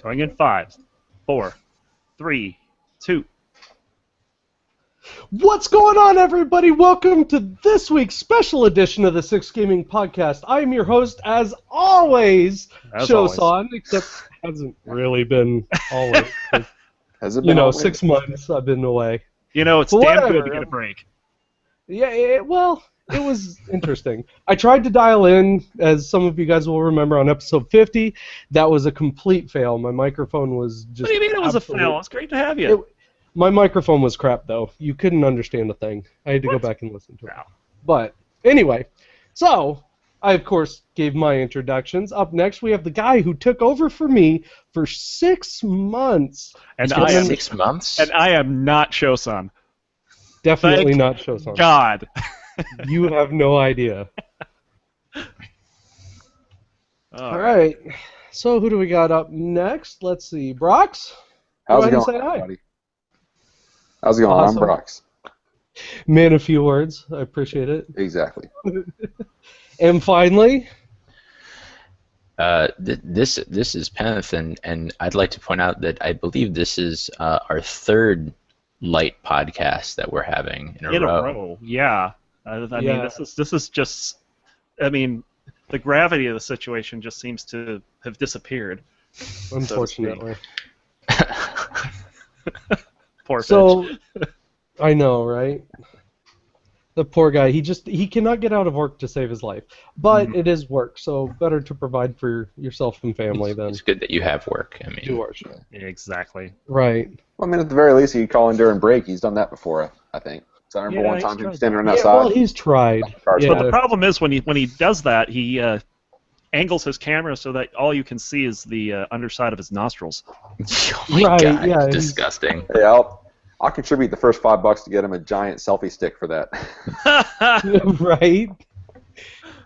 Going in 5, 4, 3, 2. What's going on, everybody? Welcome to this week's special edition of the Six Gaming Podcast. I am your host, as always, Shosan, except it hasn't really been always. Has it been always? 6 months I've been away. You know, it's damn good to get a break. Yeah, well, it was interesting. I tried to dial in, as some of you guys will remember, on episode 50. That was a complete fail. My microphone was just... What do you mean it was a fail? It's great to have you. My microphone was crap, though. You couldn't understand a thing. I had to go back and listen to it. But anyway, so I, of course, gave my introductions. Up next, we have the guy who took over for me for 6 months. And I am 6 months? And I am not Shosan. Definitely not Shosan. God. You have no idea. All right. So who do we got up next? Let's see. Brox? How's it Go ahead going, and say hi. everybody? How's it going? Awesome. I'm Brox. Man, a few words. I appreciate it. Exactly. And finally... This is Peneth, and I'd like to point out that I believe this is our third light podcast that we're having in a row. Yeah. I mean, this is just. I mean, the gravity of the situation just seems to have disappeared. Unfortunately. Poor Fitch. I know, right? The poor guy. He cannot get out of work to save his life, but it is work. So better to provide for yourself and family than. It's good that you have work. I mean, do our shit. Exactly. Right. Well, I mean, at the very least, he could call in during break. He's done that before, I think. So I remember one time he was standing on that side. Well, he's tried. But the problem is when he does that, he angles his camera so that all you can see is the underside of his nostrils. Oh my God, yeah, it's disgusting. Hey, I'll contribute the first $5 to get him a giant selfie stick for that. Right?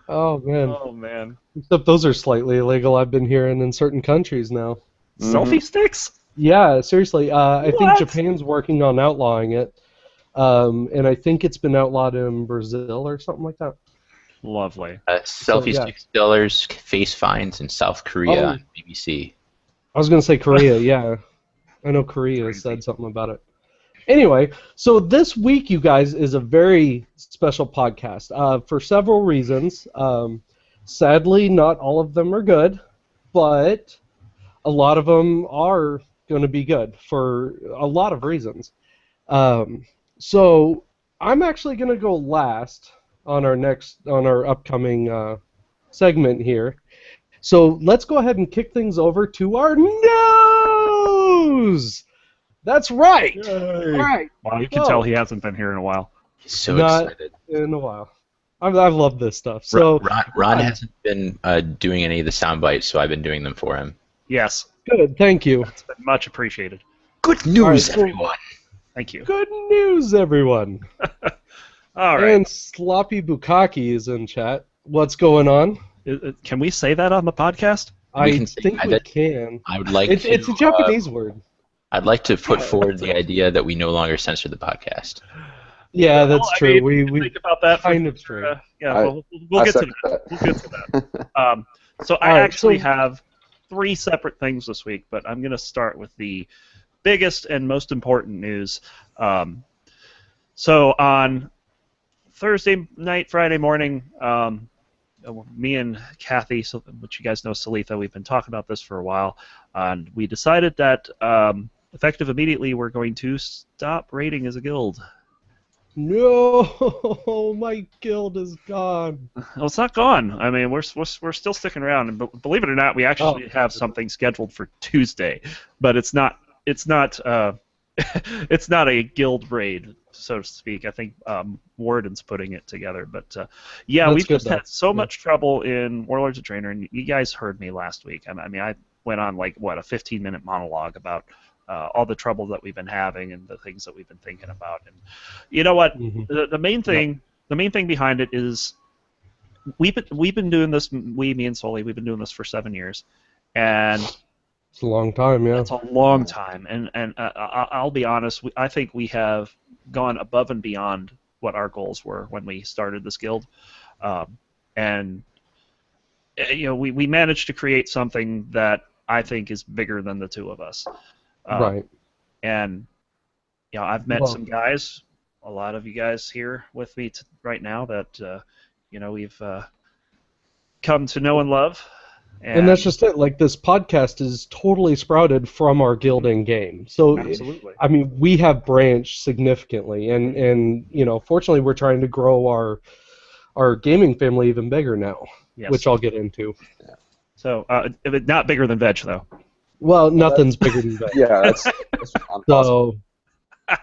Oh, man. Oh, man. Except those are slightly illegal, I've been hearing, in certain countries now. Selfie sticks? Yeah, seriously. I think What? Japan's working on outlawing it. And I think it's been outlawed in Brazil or something like that. Lovely. Selfie sticks, dollars, face fines in South Korea on BBC. I was going to say Korea, yeah. I know Korea said something about it. Anyway, so this week, you guys, is a very special podcast for several reasons. Sadly, not all of them are good, but a lot of them are going to be good for a lot of reasons. So I'm actually going to go last on our upcoming segment here. So let's go ahead and kick things over to our news. That's right. Yay. All right. Wow, you can tell he hasn't been here in a while. He's so Not excited. in a while. I've loved this stuff. So Ron hasn't been doing any of the sound bites, so I've been doing them for him. Yes. good. Thank you. It's been much appreciated. Good news, All right, everyone. Thank you. Good news, everyone. All right. And Sloppy Bukaki is in chat. What's going on? Can we say that on the podcast? I can say think we that. can. I would like It's a Japanese word. I'd like to put forward the idea that we no longer censor the podcast. Yeah, that's Well, I true. mean, we think about that. kind of true. We'll get to second that. We'll get to that. So I All right, actually so- have 3 separate things this week, but I'm going to start with the biggest and most important news. So on Thursday night, Friday morning, me and Kathy, which you guys know, Salitha, we've been talking about this for a while, and we decided that effective immediately, we're going to stop raiding as a guild. No, my guild is gone. Well, it's not gone. I mean, we're still sticking around, and believe it or not, we actually have something scheduled for Tuesday, but it's not it's not a guild raid, so to speak. I think Warden's putting it together, but yeah, That's we've good, just had though. so much trouble in Warlords of Draenor, and you guys heard me last week. I mean, I went on like a 15-minute monologue about all the trouble that we've been having and the things that we've been thinking about. And you know what? Mhm. The main thing behind it is we've been doing this. Me and Soli, we've been doing this for 7 years, and It's a long time, yeah. it's a long time. And I'll be honest. I think we have gone above and beyond what our goals were when we started this guild, and you know we managed to create something that I think is bigger than the two of us. Right. And I've met some guys, a lot of you guys here with me right now that we've come to know and love. And that's just it. Like, this podcast is totally sprouted from our guild in game. So, absolutely. I mean, we have branched significantly, and fortunately, we're trying to grow our gaming family even bigger now, which I'll get into. Yeah. So, not bigger than Veg, though. Well, nothing's bigger than Veg. Yeah, that's so,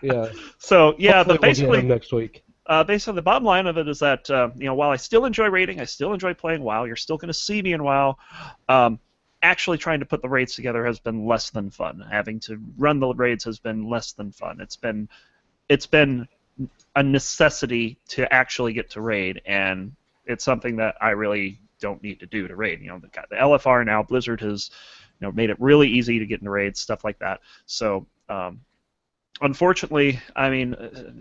yeah. So, yeah, hopefully but basically, we'll get him next week. Basically, the bottom line of it is that while I still enjoy raiding, I still enjoy playing WoW. You're still going to see me in WoW. Actually, trying to put the raids together has been less than fun. Having to run the raids has been less than fun. It's been a necessity to actually get to raid, and it's something that I really don't need to do to raid. The LFR now, Blizzard has made it really easy to get into raids, stuff like that. So. Unfortunately, I mean,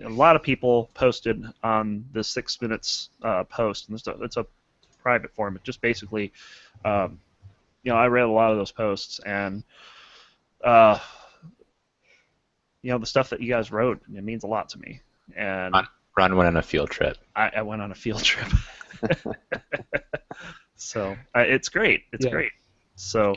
a lot of people posted on the 6 Minutes post, and it's a private forum. It just basically, I read a lot of those posts, and the stuff that you guys wrote, it means a lot to me. And Ron went on a field trip. I went on a field trip. So it's great. It's great. So.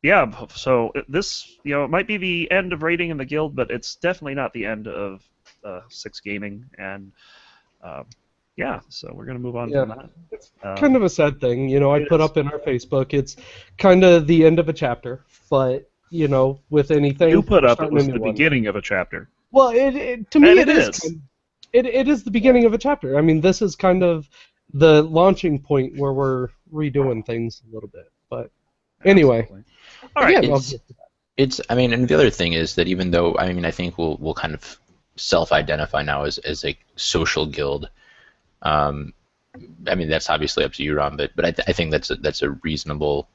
Yeah, so this, it might be the end of raiding in the guild, but it's definitely not the end of 6 Gaming, and so we're going to move on from that. It's kind of a sad thing, I put up in our Facebook, it's kind of the end of a chapter, but, with anything... You put up it was the beginning of a chapter. Well, to me it is. It is the beginning of a chapter. I mean, this is kind of the launching point where we're redoing things a little bit, but anyway... Absolutely. All right. I mean, and the other thing is that even though, I mean, I think we'll kind of self-identify now as a social guild. I mean, that's obviously up to you, Ron, but I think that's a reasonable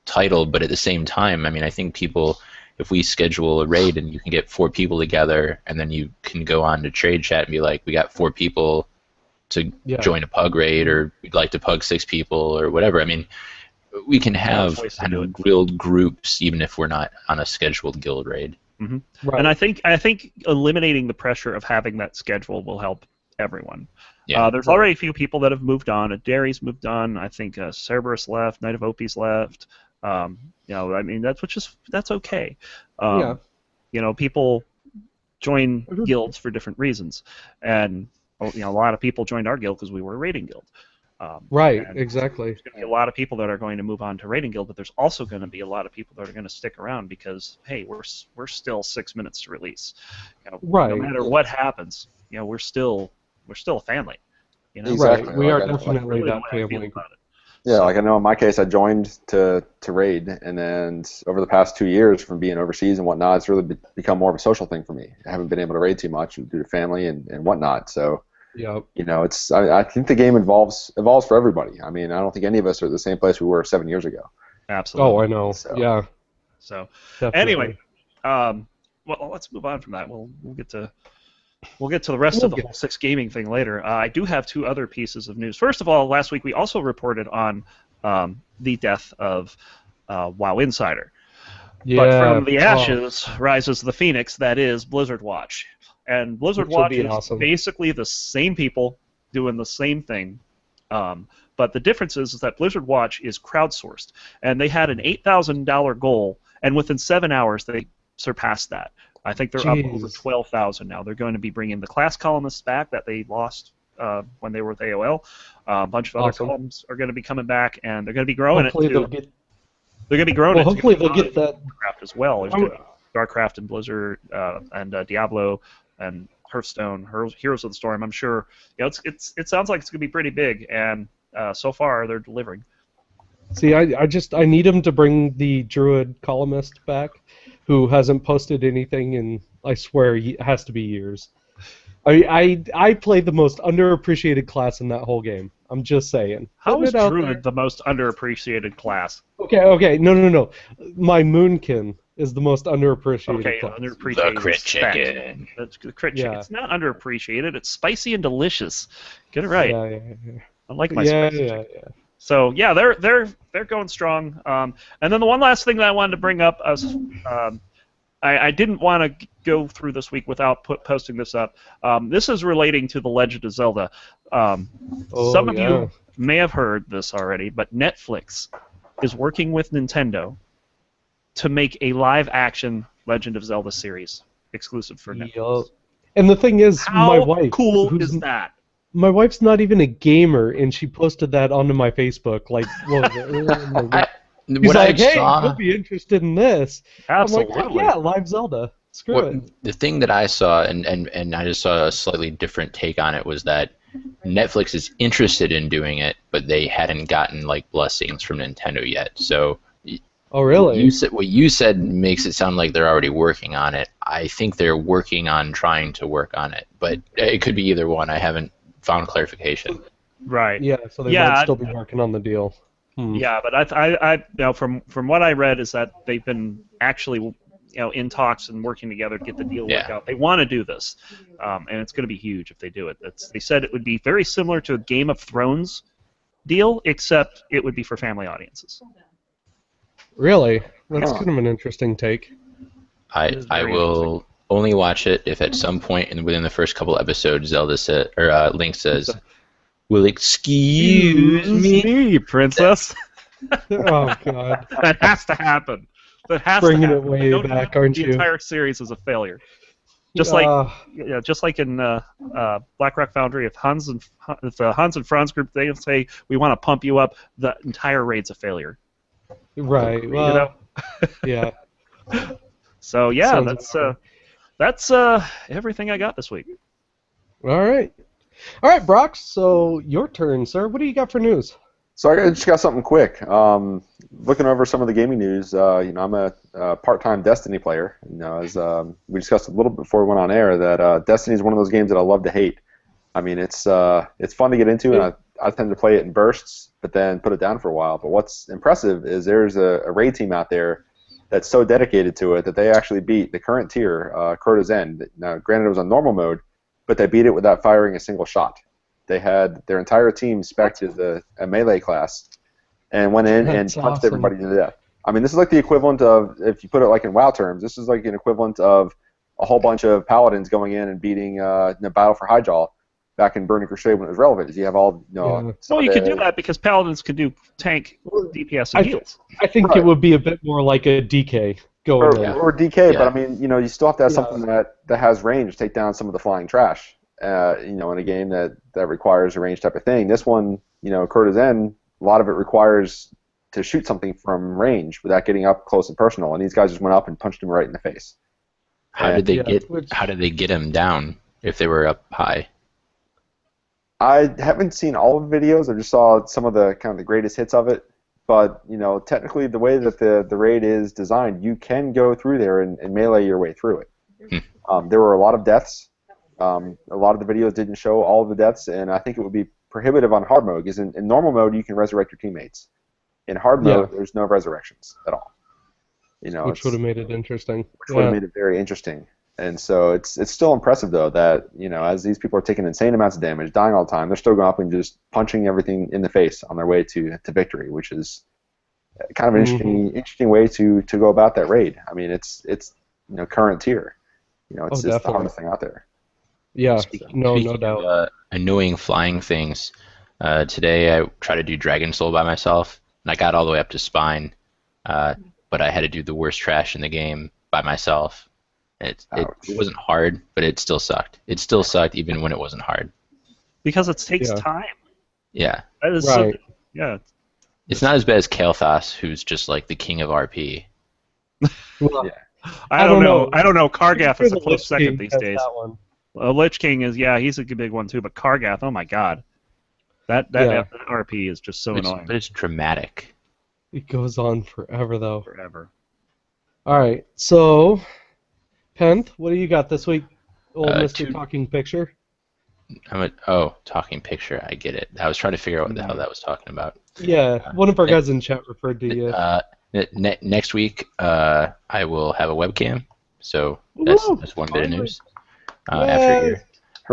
title. But at the same time, I mean, I think people, if we schedule a raid and you can get 4 people together, and then you can go on to trade chat and be like, we got 4 people to join a pug raid, or we'd like to pug 6 people, or whatever. I mean, we can have kind of guild groups even if we're not on a scheduled guild raid. Mm-hmm. Right. And I think eliminating the pressure of having that schedule will help everyone. Yeah. There's already a few people that have moved on. Derry's moved on. I think Cerberus left. Knight of Opie's left. I mean, that's okay. People join guilds for different reasons, and a lot of people joined our guild because we were a raiding guild. Right, exactly. There's going to be a lot of people that are going to move on to Raiding Guild, but there's also going to be a lot of people that are going to stick around because, hey, we're still 6 minutes to release. Right. No matter what happens, we're still a family. Exactly. Right. We are definitely that family. Yeah, like I know in my case, I joined to raid, and then over the past 2 years, from being overseas and whatnot, it's really become more of a social thing for me. I haven't been able to raid too much due to family and whatnot, so. Yeah. It's. I think the game evolves for everybody. I mean, I don't think any of us are at the same place we were 7 years ago. Absolutely. Oh, I know. So, yeah. So definitely. Anyway, well, let's move on from that. We'll get to the rest of the whole 6 Gaming thing later. I do have 2 other pieces of news. First of all, last week we also reported on the death of WoW Insider. Yeah. But from the ashes rises the phoenix that is Blizzard Watch. And Blizzard Watch is basically the same people doing the same thing, but the difference is that Blizzard Watch is crowdsourced, and they had an $8,000 goal, and within 7 hours they surpassed that. I think they're up over 12,000 now. They're going to be bringing the class columnists back that they lost when they were with AOL. A bunch of other columns are going to be coming back, and they're going to be growing it too. They're going to be growing it. Hopefully they'll get that Darkcraft as well. Darkcraft and Blizzard and Diablo and Hearthstone, Heroes of the Storm. I'm sure it sounds like it's going to be pretty big, and so far they're delivering. See, I need him to bring the Druid columnist back, who hasn't posted anything in, I swear, it has to be years. I played the most underappreciated class in that whole game. I'm just saying. How is Druid the most underappreciated class? Okay, no. My Moonkin is the most underappreciated class. Underappreciated. The crit chicken. That's the crit chicken. It's not underappreciated. It's spicy and delicious. Get it right. Yeah. I like my spicy chicken. So yeah, they're going strong. And then the one last thing that I wanted to bring up, I didn't want to go through this week without posting this up. This is relating to The Legend of Zelda. Some of you may have heard this already, but Netflix is working with Nintendo to make a live-action Legend of Zelda series exclusive for Netflix. And the thing is, my wife, how cool is that? My wife's not even a gamer, and she posted that onto my Facebook. Like, what was it? He's like, hey, you'll be interested in this. Absolutely. I'm like, yeah, live Zelda. Screw it. The thing that I saw, and I just saw a slightly different take on it, was that Netflix is interested in doing it, but they hadn't gotten like blessings from Nintendo yet. So, oh really? What you said makes it sound like they're already working on it. I think they're working on trying to work on it, but it could be either one. I haven't found clarification. Right. Yeah. So they might still be working on the deal. Yeah, but I from what I read is that they've been actually in talks and working together to get the deal worked out. They want to do this, and it's going to be huge if they do it. They said it would be very similar to a Game of Thrones deal, except it would be for family audiences. Really? That's kind of an interesting take. I will only watch it if at some point within the first couple episodes Link says, "Will excuse me, princess." Oh God! That has to happen. That has Bringing to happen. it way back, aren't you? The entire series is a failure. Just like in Black Rock Foundry, if the Hans and Franz group they say we want to pump you up, the entire raid's a failure. Right. Well, yeah. So yeah, that's everything I got this week. All right, Brock. So your turn, sir. What do you got for news? So I just got something quick. Looking over some of the gaming news, I'm a part-time Destiny player. As we discussed a little bit before we went on air, that Destiny is one of those games that I love to hate. I mean, it's fun to get into, and I tend to play it in bursts, but then put it down for a while. But what's impressive is there's a raid team out there that's so dedicated to it that they actually beat the current tier, Crota's End. Now, granted, it was on normal mode, but they beat it without firing a single shot. They had their entire team spec'd as a melee class and went in and punched everybody to death. I mean, this is like the equivalent of, if you put it like in WoW terms, this is like an equivalent of a whole bunch of paladins going in and beating the Battle for Hyjal back in Burning Crusade when it was relevant. You have all, Well, you could do that because paladins could do tank, DPS, and heals. I think it would be a bit more like a DK going in. Or DK, but I mean, you still have to have something that has range to take down some of the flying trash. In a game that requires a range type of thing. This one, Crota's End, a lot of it requires to shoot something from range without getting up close and personal, and these guys just went up and punched him right in the face. How did they get him down if they were up high? I haven't seen all of the videos. I just saw some of the kind of the greatest hits of it. But technically, the way that the raid is designed, you can go through there and melee your way through it. There were a lot of deaths. A lot of the videos didn't show all of the deaths, and I think it would be prohibitive on hard mode, because in normal mode you can resurrect your teammates. In hard mode, there's no resurrections at all. Which would have made it interesting. Which would have made it very interesting. And so it's still impressive, though, that as these people are taking insane amounts of damage, dying all the time, they're still going up and just punching everything in the face on their way to victory, which is kind of an interesting way to go about that raid. I mean, it's current tier. It's the hardest thing out there. Yeah, Speaking no doubt. Of, annoying flying things. Today I tried to do Dragon Soul by myself, and I got all the way up to Spine, but I had to do the worst trash in the game by myself. It wasn't hard, but it still sucked. It still sucked even when it wasn't hard. Because it takes time. Yeah. That is right. It's not as bad as Kael'thas, who's just like the king of RP. Well, I don't know. I don't know. Kargath is a the close second these days. That one. Lich King is, he's a big one too, but Kargath, oh my god. That RP is just so annoying. But it's dramatic. It goes on forever, though. Forever. All right, so, Penth, what do you got this week? Old Mr. Talking Picture? Talking Picture, I get it. I was trying to figure out what the hell that was talking about. Yeah, one of our guys in chat referred to you. Next week, I will have a webcam, so that's one bit of news. After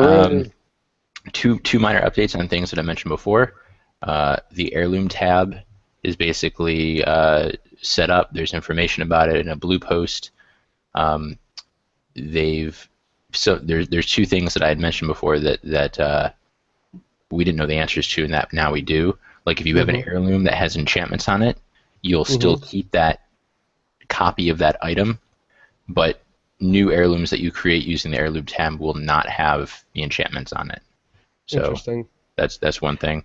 a year. Two minor updates on things that I mentioned before. The heirloom tab is basically set up. There's information about it in a blue post. There's two things that I had mentioned before that we didn't know the answers to, and that now we do. Like if you have an heirloom that has enchantments on it, you'll still keep that copy of that item, but new heirlooms that you create using the heirloom tab will not have the enchantments on it. So Interesting. that's one thing.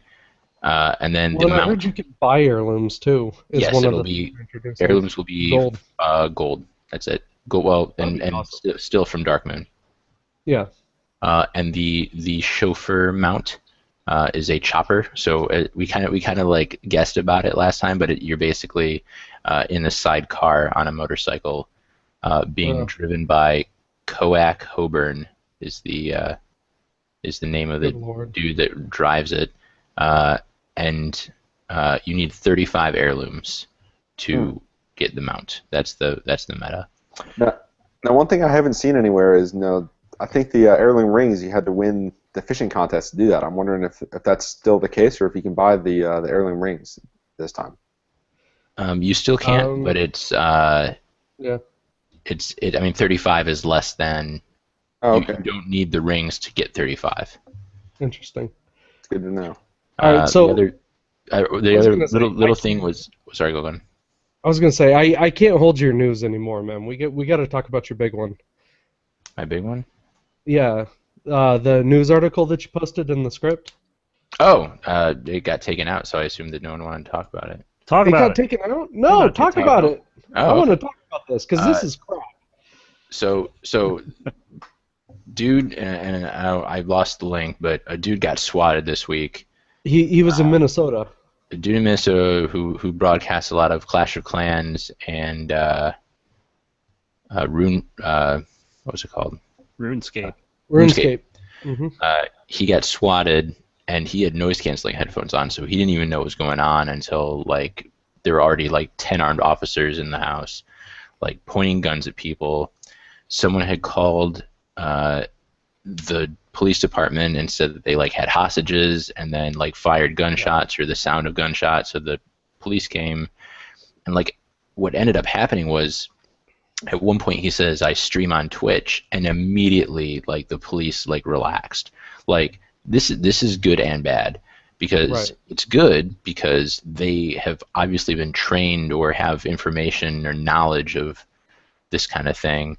And then Well, the I mount. heard you can buy heirlooms too. Yes, one of it'll the be things you're introducing. heirlooms will be Gold. Gold. That's it. Gold. Well, That'd be and awesome. still from Darkmoon. Yeah. And the chauffeur mount is a chopper. So we kind of like guessed about it last time, but you're basically in a sidecar on a motorcycle, being driven by Coac Hoburn is the name of the Good Lord. dude that drives it, and you need 35 heirlooms to get the mount. That's the meta. Now, one thing I haven't seen anywhere is I think the heirloom rings, you had to win the fishing contest to do that. I'm wondering if that's still the case, or if you can buy the heirloom rings this time. You still can't, but it's Yeah. I mean, 35 is less than. Oh, okay. You don't need the rings to get 35. Interesting. It's good to know. All right, so the other little thing was. Sorry, go on. I was gonna say I can't hold your news anymore, man. We got to talk about your big one. My big one? Yeah, the news article that you posted in the script. Oh, it got taken out, so I assumed that no one wanted to talk about it. Talk It about got it. taken out? No, talk about it. I Oh, want to talk about this because this is crap. so dude, and I lost the link, but a dude got swatted this week. He was in Minnesota. A dude in Minnesota who broadcasts a lot of Clash of Clans and Rune. What was it called? RuneScape. RuneScape. Mm-hmm. He got swatted, and he had noise canceling headphones on, so he didn't even know what was going on until like there were already like 10 armed officers in the house, like pointing guns at people. Someone had called the police department and said that they like had hostages, and then like fired gunshots or the sound of gunshots. So the police came, and like what ended up happening was, at one point he says, "I stream on Twitch," and immediately like the police like relaxed. Like this is good and bad, because it's good because they have obviously been trained or have information or knowledge of this kind of thing.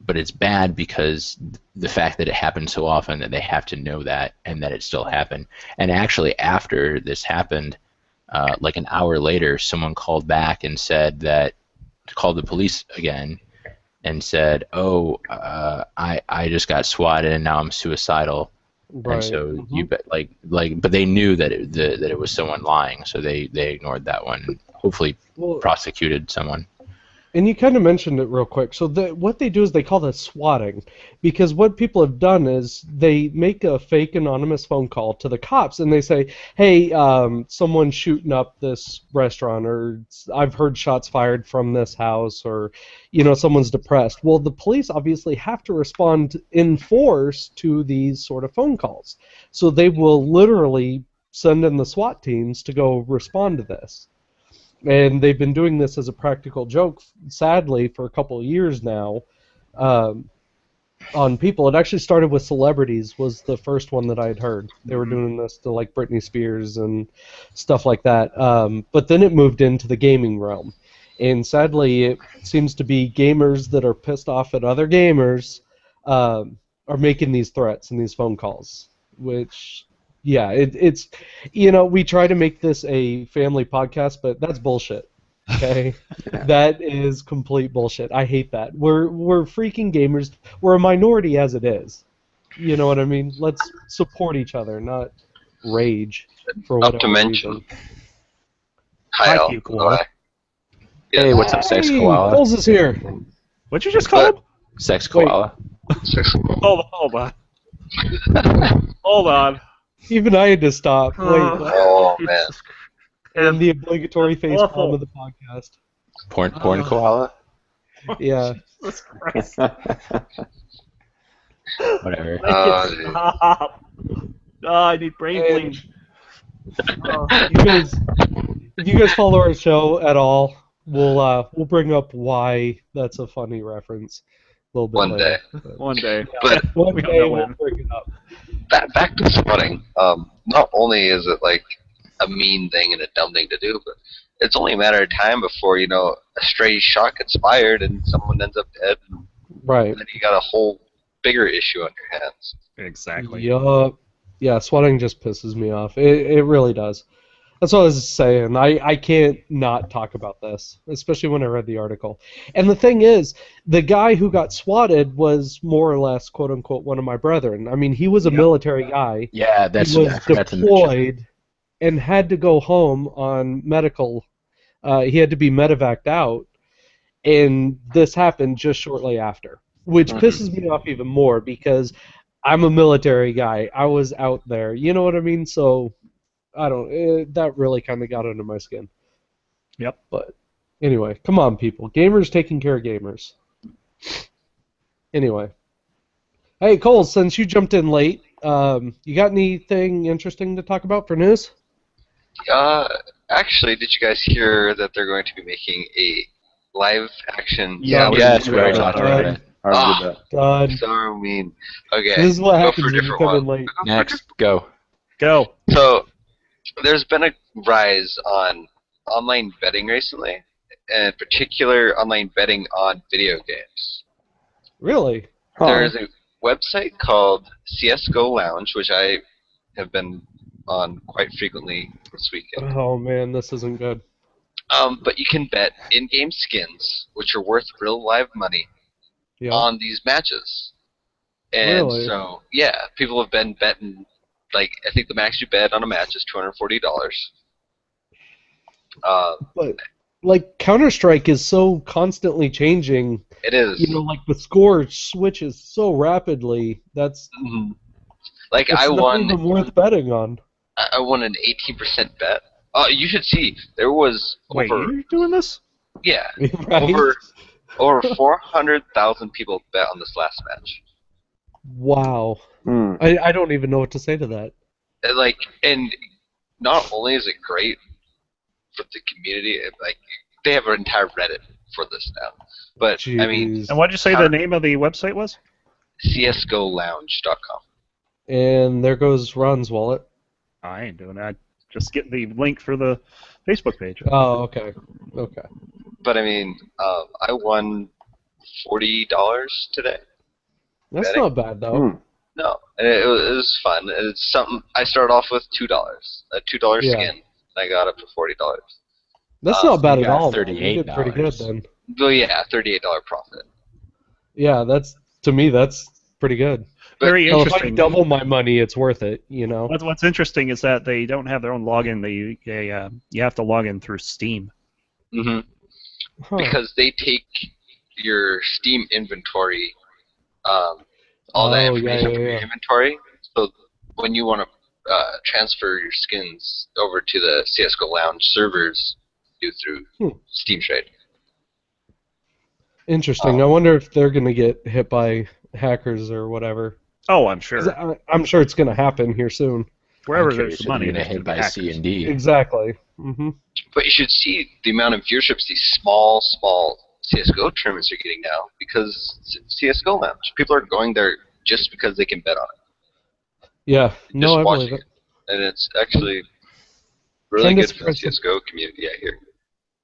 But it's bad because the fact that it happens so often that they have to know that and that it still happened. And actually, after this happened, like an hour later, someone called back and called the police again and said, "Oh, I just got swatted and now I'm suicidal." Right. And so you bet, but they knew that it was someone lying, so they ignored that one and hopefully prosecuted someone. And you kind of mentioned it real quick. So what they do is they call that swatting, because what people have done is they make a fake anonymous phone call to the cops, and they say, "Hey, someone's shooting up this restaurant, or I've heard shots fired from this house, or someone's depressed." Well, the police obviously have to respond in force to these sort of phone calls, so they will literally send in the SWAT teams to go respond to this. And they've been doing this as a practical joke, sadly, for a couple of years now, on people. It actually started with celebrities, was the first one that I had heard. They were doing this to like Britney Spears and stuff like that. But then it moved into the gaming realm. And sadly, it seems to be gamers that are pissed off at other gamers are making these threats and these phone calls, which... Yeah, it's we try to make this a family podcast, but that's bullshit. Okay, that is complete bullshit. I hate that. We're freaking gamers. We're a minority as it is. You know what I mean? Let's support each other, not rage for whatever Not to mention. reason. Hi, Thank you, Koala. Hey, what's up, Sex Koala? Coles is here. What'd you just call him? Sex Koala. Hold on. Hold on. Even I had to stop. Wait, what? Oh, man. And the obligatory face Awful. palm of the podcast. Porn Koala? Yeah. Jesus Christ. Whatever. Make it stop. Oh, I need brain bleed. If you guys follow our show at all, we'll bring up why that's a funny reference a little bit One later. day. One day. But One We don't day know we'll when. bring it up. back to swatting. Not only is it like a mean thing and a dumb thing to do, but it's only a matter of time before a stray shot gets fired and someone ends up dead, and Right. then you got a whole bigger issue on your hands. Exactly. Yup. Yeah, swatting just pisses me off. It really does. That's what I was saying. I can't not talk about this, especially when I read the article. And the thing is, the guy who got swatted was more or less, quote unquote, one of my brethren. I mean, he was a military guy. Yeah, that's He was I forgot to mention. deployed and had to go home on medical. He had to be medevaced out, and this happened just shortly after, which pisses me off even more because I'm a military guy. I was out there. You know what I mean? So I don't. That really kind of got under my skin. Yep. But anyway, come on, people. Gamers taking care of gamers. Anyway, hey Cole, since you jumped in late, you got anything interesting to talk about for news? Actually, did you guys hear that they're going to be making a live action? Yeah, Yes, we already Yeah. talked about it. I already did that. Done. So mean. Okay. This is what go happens for a when you different come one. in late. Next, go. Go. So, there's been a rise on online betting recently, and in particular, online betting on video games. Really? There is a website called CSGO Lounge, which I have been on quite frequently this weekend. Oh man, this isn't good. But you can bet in-game skins, which are worth real live money, Yeah. on these matches. And Really? so, yeah, people have been betting, like, I think the max you bet on a match is $240. But like Counter-Strike is so constantly changing. It is. You know, like the score switches so rapidly. That's Mhm. Like, it's I not won even worth betting on. I won an 18% bet. You should see, there was Wait, over, you're doing this? yeah, Right? over 400,000 people bet on this last match. Wow. Hmm. I don't even know what to say to that. And not only is it great for the community, like, they have an entire Reddit for this now. But, Jeez. I mean, And what did you say the name of the website was? CSGOLounge.com. And there goes Ron's wallet. I ain't doing that. Just get the link for the Facebook page. Oh, okay. Okay. But, I mean, I won $40 today. That's Betting? not bad though. Hmm. No, and it was fun. It's something. I started off with $2, a $2 Yeah. skin, and I got up to $40. That's not bad you at got all. though. You did pretty good $38. then. Well, yeah, $38 profit. Yeah, to me that's pretty good. Very So if I interesting. double my money, it's worth it. You know. What's interesting is that they don't have their own login. You have to log in through Steam. hmm Huh. Because they take your Steam inventory, all that Oh, information yeah, from your yeah. inventory. So when you want to transfer your skins over to the CS:GO Lounge servers, do through Steam Trade. Interesting. I wonder if they're gonna get hit by hackers or whatever. Oh, I'm 'Cause sure. I'm sure it's gonna happen here soon. Wherever I'm there's curious if money, you're gonna there's hit gonna be by hackers. C and D. Exactly. Mm-hmm. But you should see the amount of viewerships these small CS:GO tournaments are getting now because CS:GO Lounge. People are going there just because they can bet on it. Yeah. No, Just I watching believe it. And it's actually really Kinda good for the surprising. CS:GO community out here.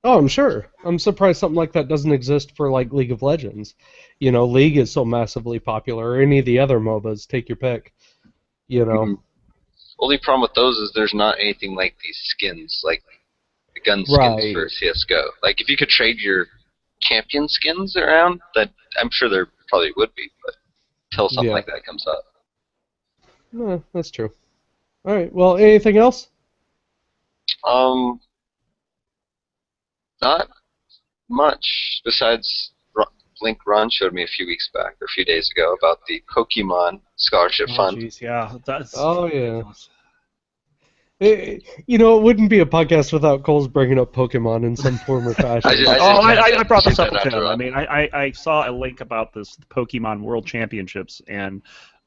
Oh, I'm sure. I'm surprised something like that doesn't exist for like League of Legends. You know, League is so massively popular, or any of the other MOBAs. Take your pick. You know. Mhm. Only problem with those is there's not anything like these skins, like the gun skins Right. for CS:GO. Like if you could trade your champion skins around, that I'm sure there probably would be, but until something Yeah. like that comes up. That's true. All right. Well, anything else? Not much besides link Ron showed me a few weeks back or a few days ago about the Pokemon Scholarship Oh, Fund. jeez, yeah. That's Oh, yeah. You know, it wouldn't be a podcast without Cole's bringing up Pokemon in some form or fashion. I brought this Shoot up that with after him. I on. mean, I saw a link about this Pokemon World Championships, and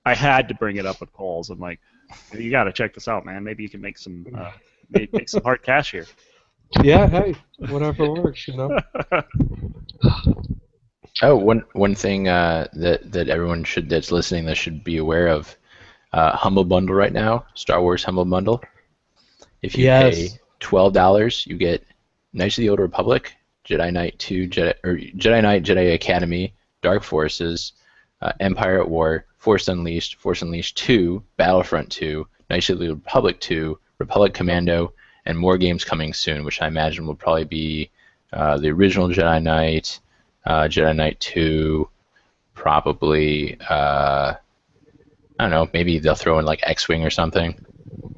I had to bring it up with Coles. I'm like, You got to check this out, man. Maybe you can make some make some hard cash here. Yeah, hey, whatever works, you know. Oh, one thing that everyone that's listening that should be aware of, Humble Bundle right now, Star Wars Humble Bundle. If you pay $12, you get Knights of the Old Republic, Jedi Knight 2, Jedi Knight, Jedi Academy, Dark Forces, Empire at War, Force Unleashed 2, Battlefront 2, Knights of the Republic 2, Republic Commando, and more games coming soon, which I imagine will probably be the original Jedi Knight, Jedi Knight 2, probably, I don't know, maybe they'll throw in like X-Wing or something.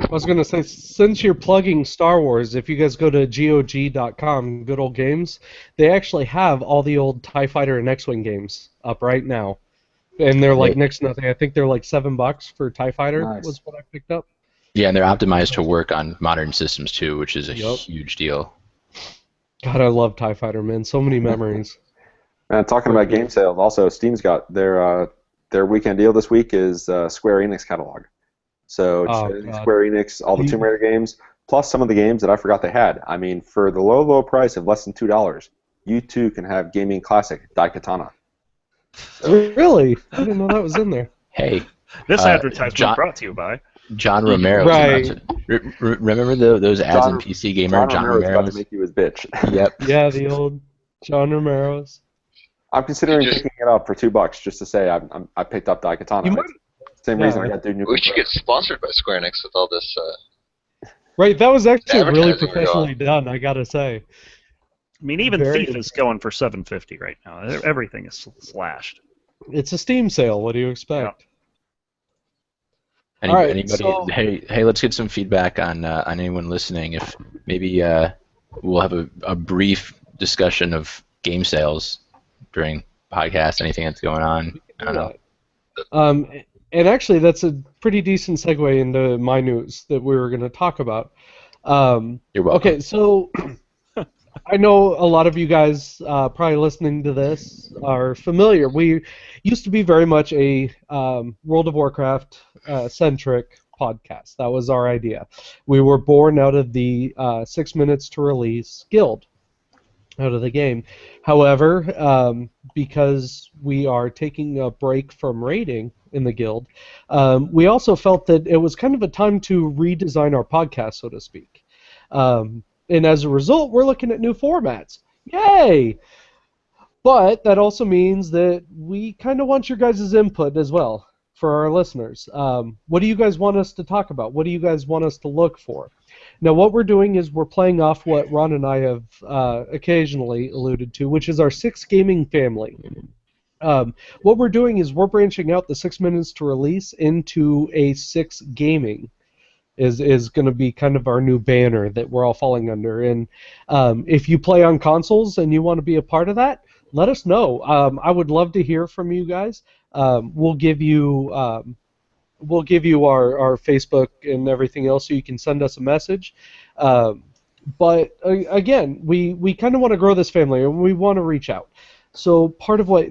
I was going to say, since you're plugging Star Wars, if you guys go to GOG.com, Good Old Games, they actually have all the old TIE Fighter and X-Wing games up right now. And they're like next to nothing. I think they're like $7 for TIE Fighter was what I picked up. Yeah, and they're optimized to work on modern systems too, which is a huge deal. God, I love TIE Fighter, man. So many memories. And talking about game sales, also Steam's got their weekend deal this week is Square Enix catalog. So Square Enix, all the Tomb Raider games, plus some of the games that I forgot they had. I mean, for the low price of less than $2, you too can have gaming classic Daikatana. Really? I didn't know that was in there. Hey, this advertisement brought to you by John Romero. Right. Remember those ads in PC Gamer? John Romero about to make you his bitch. Yep. Yeah, the old John Romero's. I'm considering picking it up for $2 just to say I picked up Daikatana. Same reason I got Duke Nukem. We should get sponsored by Square Enix with all this. Right, that was actually really professionally done, I gotta say. I mean, even Thief is going for $7.50 right now. Everything is slashed. It's a Steam sale. What do you expect? Yeah. Anybody? Hey, let's get some feedback on anyone listening. If maybe we'll have a brief discussion of game sales during podcast. Anything that's going on? I don't know. And actually, that's a pretty decent segue into my news that we were going to talk about. You're welcome. Okay, so I know a lot of you guys probably listening to this are familiar. We used to be very much a World of Warcraft centric podcast. That was our idea. We were born out of the 6 minutes to release guild out of the game. However, because we are taking a break from raiding in the guild, we also felt that it was kind of a time to redesign our podcast, so to speak. And as a result, we're looking at new formats. Yay! But that also means that we kind of want your guys' input as well for our listeners. What do you guys want us to talk about? What do you guys want us to look for? Now, what we're doing is we're playing off what Ron and I have occasionally alluded to, which is our 6 gaming family. What we're doing is we're branching out the 6 minutes to release into a 6 gaming. Is going to be kind of our new banner that we're all falling under. And if you play on consoles and you want to be a part of that, let us know. I would love to hear from you guys. We'll give you our Facebook and everything else, so you can send us a message. But again, we kind of want to grow this family, and we want to reach out. So part of what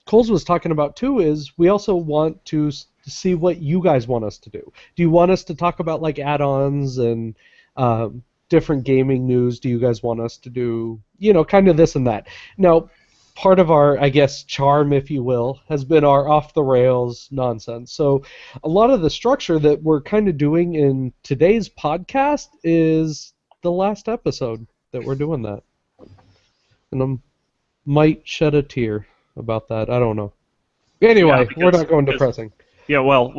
Coles was talking about too is we also want to see what you guys want us to do. Do you want us to talk about like add-ons and different gaming news? Do you guys want us to do, kind of this and that? Now, part of our, I guess, charm, if you will, has been our off-the-rails nonsense. So a lot of the structure that we're kind of doing in today's podcast is the last episode that we're doing that. And I might shed a tear about that. I don't know. Anyway, we're not going depressing. Yeah, well,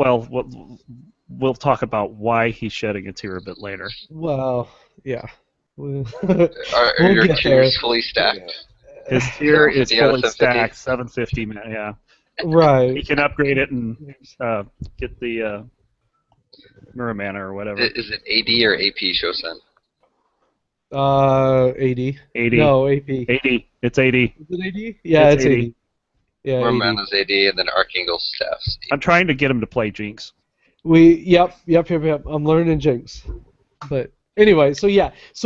we'll talk about why he's shedding a tear a bit later. Well, yeah. Are your tears fully stacked? His tier is fully stacked, 750, man. Yeah. Right. He can upgrade it and get the Muramana or whatever. Is it AD or AP, Shosen? AD. 80. No, AP. 80. It's 80. Is it AD? Yeah, it's 80. Yeah, Muramana's AD, and then Archangel's staff's AD. I'm trying to get him to play Jinx. Yep. I'm learning Jinx. But anyway, so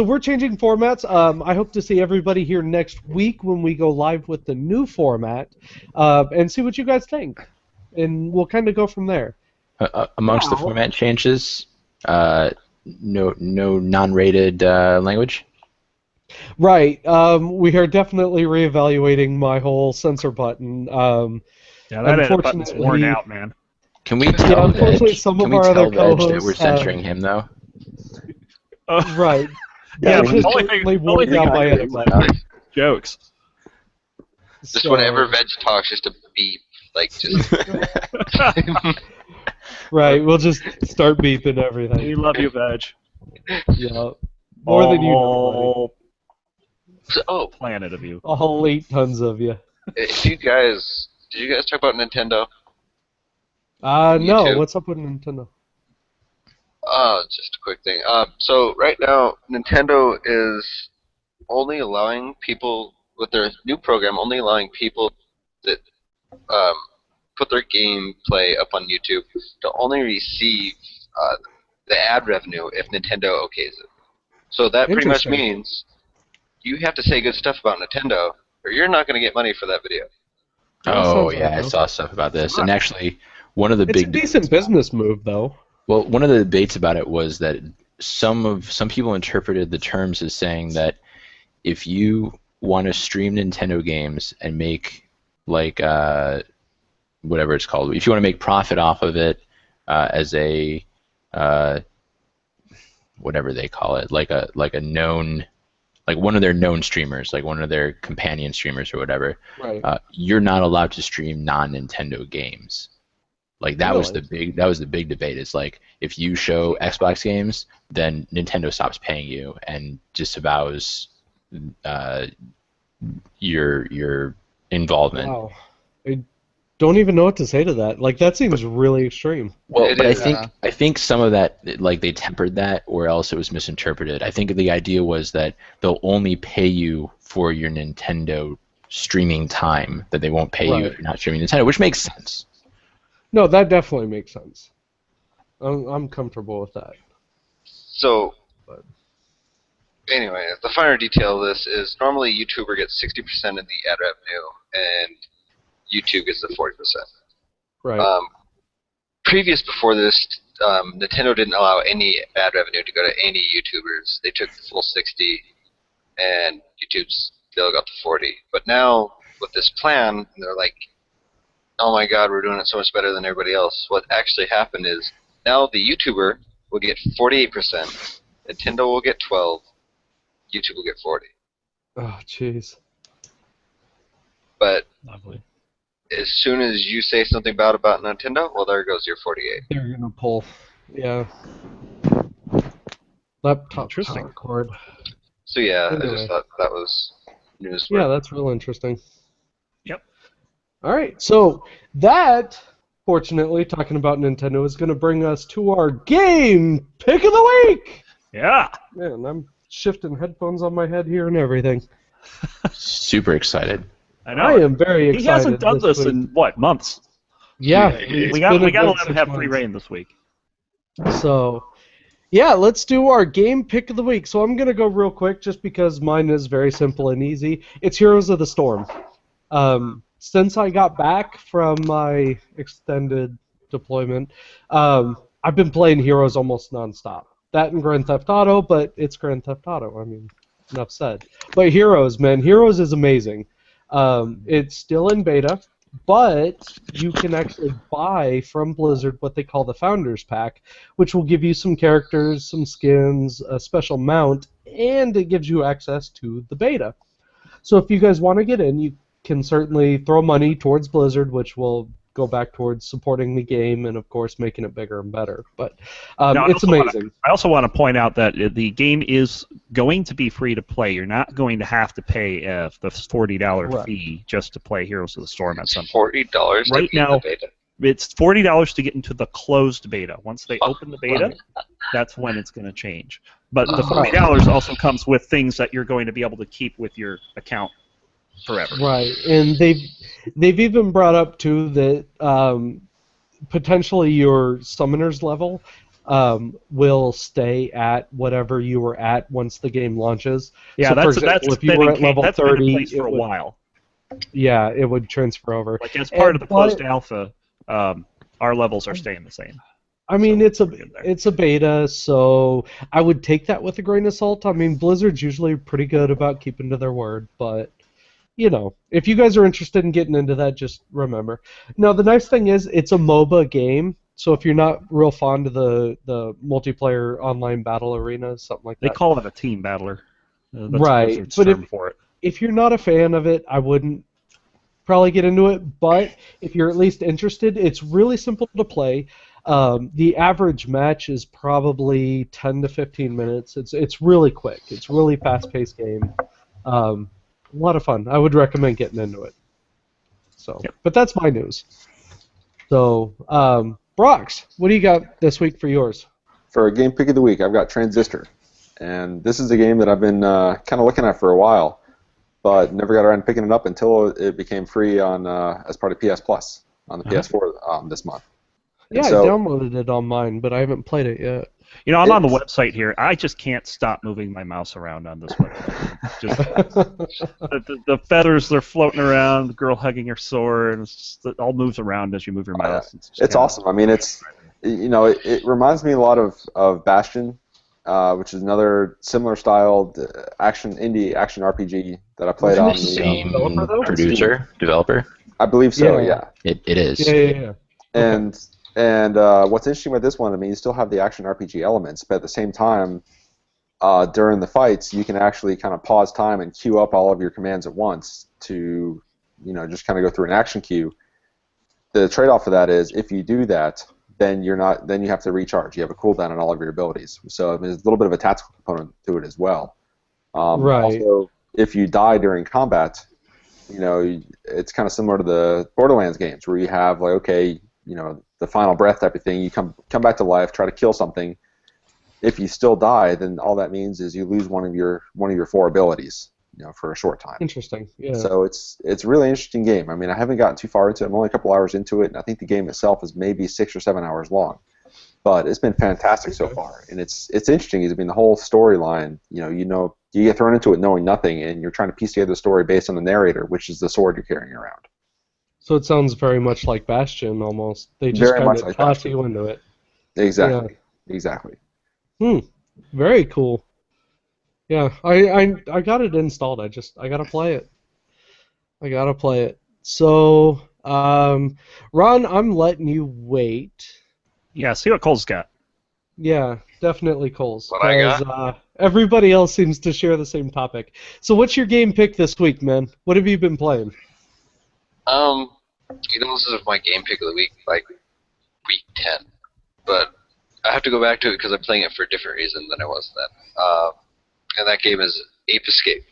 we're changing formats. I hope to see everybody here next week when we go live with the new format, and see what you guys think, and we'll kind of go from there. Amongst the format changes, no non-rated language. Right. We are definitely reevaluating my whole censor button. Yeah, that edit button's worn out, man. Can we tell unfortunately, Veg, some can of we our tell other Veg that co-hosts we're censoring him, though? Right. Yeah, Veg but has the only certainly thing- worn only out thing my I edit can do button. Jokes. Just So- whenever Veg talks, just a beep, like just. Right, we'll just start beeping everything. We love you, Veg. Yeah. More than you know, All Oh, planet of you. buddy. A whole 8 tons of you. did you guys talk about Nintendo? No, YouTube. what's up with Nintendo? Just a quick thing. So right now, Nintendo is only allowing people with their new program, only allowing people that put their gameplay up on YouTube to only receive the ad revenue if Nintendo okays it. So that pretty much Interesting. means you have to say good stuff about Nintendo, or you're not going to get money for that video. That Oh sounds yeah, right, I though. saw stuff about this, and actually, one of the It's a big decent business move, though. Well, one of the debates about it was that some people interpreted the terms as saying that if you want to stream Nintendo games and make like whatever it's called, if you want to make profit off of it as a whatever they call it, like a known, like one of their known streamers, like one of their companion streamers or whatever, Right. you're not allowed to stream non-Nintendo games. Like that was the big debate. It's like if you show Xbox games, then Nintendo stops paying you and disavows your involvement. Wow. I don't even know what to say to that. Like, that seems really extreme. Well, It but is, I think some of that, like they tempered that, or else it was misinterpreted. I think the idea was that they'll only pay you for your Nintendo streaming time, that they won't pay you if Right. you're not streaming Nintendo, which makes sense. No, that definitely makes sense. I'm comfortable with that. So, anyway, the finer detail of this is normally YouTuber gets 60% of the ad revenue, and YouTube gets the 40%. Right. Previous before this, Nintendo didn't allow any ad revenue to go to any YouTubers. They took the full 60, and YouTube still got the 40. But now, with this plan, they're like, oh my god, we're doing it so much better than everybody else. What actually happened is, now the YouTuber will get 48%, Nintendo will get 12, YouTube will get 40. Oh, jeez. But Lovely. as soon as you say something bad about Nintendo, well, there goes your 48. They're gonna pull. Yeah. Laptop Interesting. power cord. So yeah, I Anyway. just thought that was news. Yeah, that's real interesting. Yep. All right, so that, fortunately, talking about Nintendo, is going to bring us to our game pick of the week. Yeah. Man, I'm shifting headphones on my head here and everything. Super excited. I know. I am very excited. He hasn't done this week. in what, months? Yeah, We it's got been a to good let him 6 have free months. reign this week. So, yeah, let's do our game pick of the week. So I'm going to go real quick just because mine is very simple and easy. It's Heroes of the Storm. Since I got back from my extended deployment, I've been playing Heroes almost nonstop. That and Grand Theft Auto, but it's Grand Theft Auto. I mean, enough said. But Heroes, man, Heroes is amazing. It's still in beta, but you can actually buy from Blizzard what they call the Founders Pack, which will give you some characters, some skins, a special mount, and it gives you access to the beta. So if you guys want to get in, you can certainly throw money towards Blizzard, which will go back towards supporting the game and, of course, making it bigger and better. But Now, it's amazing. I also want to point out that the game is going to be free to play. You're not going to have to pay the $40 Right. fee just to play Heroes of the Storm at some point. $40 Right to be in now- the beta. It's $40 to get into the closed beta. Once they open the beta, that's when it's going to change. But the $40 also comes with things that you're going to be able to keep with your account forever. Right, and they've even brought up too that potentially your summoners level will stay at whatever you were at once the game launches. Yeah, So, for that's example, if you been were in at level that's been in 30, place for a it would- while. Yeah, it would transfer over. Like as part of the but- closed alpha, Our levels are staying the same. I mean, So it's a we're good there. it's a beta, so I would take that with a grain of salt. I mean, Blizzard's usually pretty good about keeping to their word, but if you guys are interested in getting into that, just remember. Now, the nice thing is it's a MOBA game, so if you're not real fond of the multiplayer online battle arena, something like They that, call it a team battler. That's right? Blizzard's But term for it. if you're not a fan of it, I wouldn't probably get into it. But if you're at least interested, it's really simple to play. The average match is probably 10 to 15 minutes. It's really quick. It's really fast-paced game. A lot of fun. I would recommend getting into it. So, Yep. but that's my news. So, Brox, what do you got this week for yours? For a game pick of the week, I've got Transistor, and this is a game that I've been kind of looking at for a while, but never got around to picking it up until it became free on as part of PS Plus on the PS4 this month. Yeah, And so, I downloaded it on mine, but I haven't played it yet. I'm on the It's- website here. I just can't stop moving my mouse around on this website. Just the feathers, they're floating around, the girl hugging her sword, and it all moves around as you move your mouse. It's just It's kinda- awesome. I mean, it reminds me a lot of Bastion, which is another similar styled indie action RPG that I played on. Same developer, though? developer. I believe so. Yeah. Yeah. It is. Yeah. And what's interesting with this one, I mean, you still have the action RPG elements, but at the same time, during the fights, you can actually kind of pause time and queue up all of your commands at once to, just kind of go through an action queue. The trade-off for that is if you do that, then you have to recharge. You have a cooldown on all of your abilities. So there's a little bit of a tactical component to it as well. Right. Also, if you die during combat, it's kind of similar to the Borderlands games where you have the final breath type of thing. You come back to life, try to kill something. If you still die, then all that means is you lose one of your 4 abilities, for a short time. Interesting. Yeah. So it's a really interesting game. I mean, I haven't gotten too far into it. I'm only a couple hours into it, and I think the game itself is maybe 6 or 7 hours long. But it's been fantastic so far, and it's interesting. I mean, the whole storyline. You get thrown into it knowing nothing, and you're trying to piece together the story based on the narrator, which is the sword you're carrying around. So it sounds very much like Bastion, almost. They just Very kind much of like toss Bastion. you into it. Exactly. Exactly. Very cool. Yeah, I got it installed. I gotta play it. So, Ron, I'm letting you wait. Yeah, see what Cole's got. Yeah, definitely Cole's. What I got? 'Cause, everybody else seems to share the same topic. So what's your game pick this week, man? What have you been playing? This is my game pick of the week, like week 10. But I have to go back to it because I'm playing it for a different reason than I was then. And that game is Ape Escape.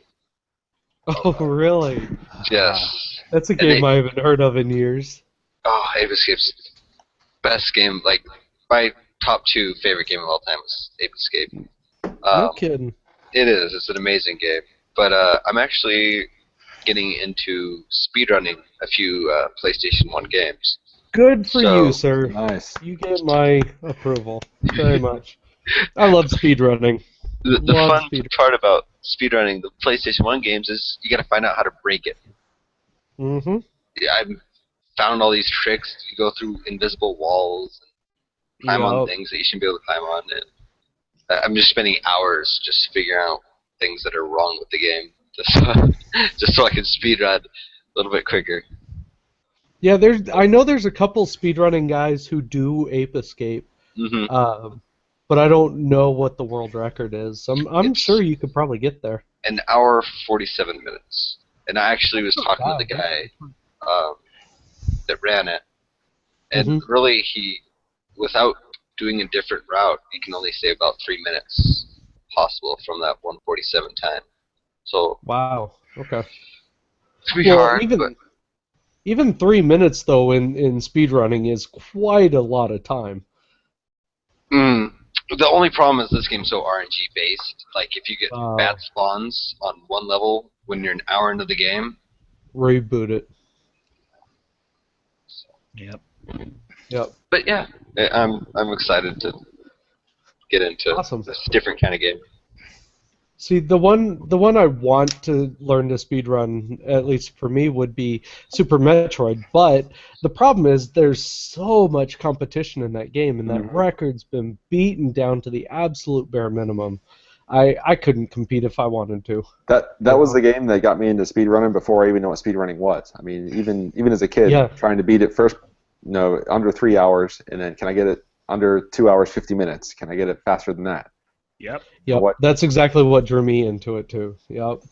Oh, really? Yes. That's a And game I haven't heard of in years. Oh, Ape Escape's best game. Like, my top 2 favorite game of all time is Ape Escape. No kidding. It is. It's an amazing game. But I'm actually getting into speedrunning a few PlayStation 1 games. Good for So- you, sir. Nice. You get my approval very much. I love speedrunning. The Love fun speed- part about speedrunning the PlayStation 1 games is you got to find out how to break it. Mm-hmm. I've found all these tricks. You go through invisible walls, and climb on things that you shouldn't be able to climb on. And I'm just spending hours just figuring out things that are wrong with the game, just so I can speedrun a little bit quicker. Yeah, I know there's a couple speedrunning guys who do Ape Escape, Mm-hmm. but I don't know what the world record is. I'm It's- sure you could probably get there. An hour 47 minutes. And I actually was talking wow. to the guy that ran it, and Mhm. really without doing a different route, you can only save about 3 minutes possible from that 147 time. So Wow. Okay. it's gonna be hard, but Even 3 minutes though in speedrunning is quite a lot of time. the only problem is this game's so RNG based. Like if you get Oh. bad spawns on one level when you're an hour into the game, Reboot it. Yep. Yep. but yeah, I'm excited to get into Awesome. this different kind of game. See, the one I want to learn to speedrun, at least for me, would be Super Metroid. But the problem is there's so much competition in that game, and that record's been beaten down to the absolute bare minimum. I couldn't compete if I wanted to. That was the game that got me into speedrunning before I even know what speedrunning was. I mean, even as a kid, trying to beat it first, under 3 hours, and then can I get it under 2 hours 50 minutes? Can I get it faster than that? Yep. That's exactly what drew me into it too. Yep.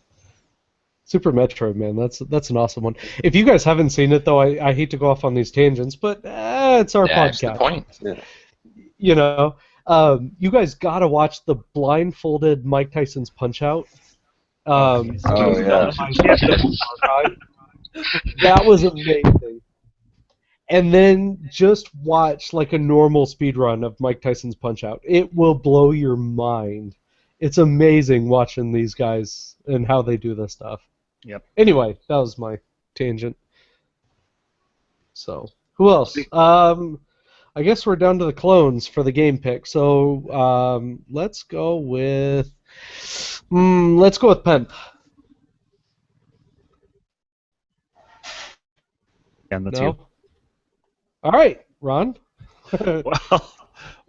Super Metroid, man, that's an awesome one. If you guys haven't seen it though, I hate to go off on these tangents, but it's our podcast. That's the point. Yeah. You guys gotta watch the blindfolded Mike Tyson's Punch-Out. Yeah. That was amazing. And then just watch like a normal speedrun of Mike Tyson's Punch-Out. It will blow your mind. It's amazing watching these guys and how they do this stuff. Yep. Anyway, that was my tangent. So, who else? I guess we're down to the clones for the game pick. So, let's go with Penn. And that's No? you. All right, Ron.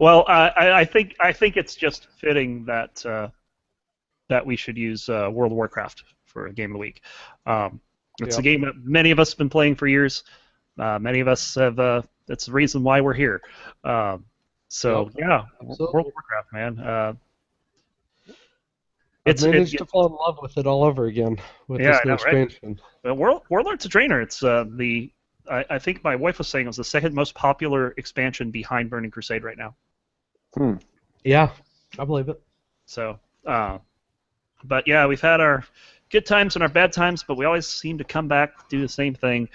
Well, I think it's just fitting that that we should use World of Warcraft for a game of the week. It's a game that many of us have been playing for years. Many of us have. That's the reason why we're here. Yeah, World of Warcraft, man. I've managed to fall in love with it all over again with this new expansion. Right? Warlord's a drainer. It's I think my wife was saying it was the second most popular expansion behind Burning Crusade right now. Yeah, I believe it. So, but yeah, we've had our good times and our bad times, but we always seem to come back, do the same thing,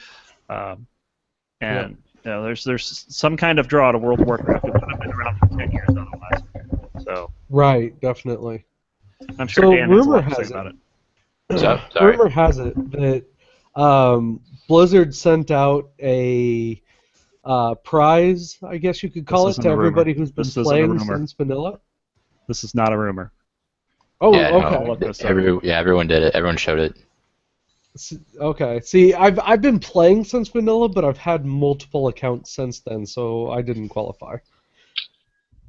and there's some kind of draw to World of Warcraft. It would have been around for 10 years otherwise. So. Right, definitely. I'm sure Dan has a lot to say about it. Rumor has it that Blizzard sent out a prize, I guess you could call it, to everybody who's been playing since vanilla. This is not a rumor. Oh, yeah, okay. No, everyone did it. Everyone showed it. Okay. See, I've been playing since vanilla, but I've had multiple accounts since then, so I didn't qualify,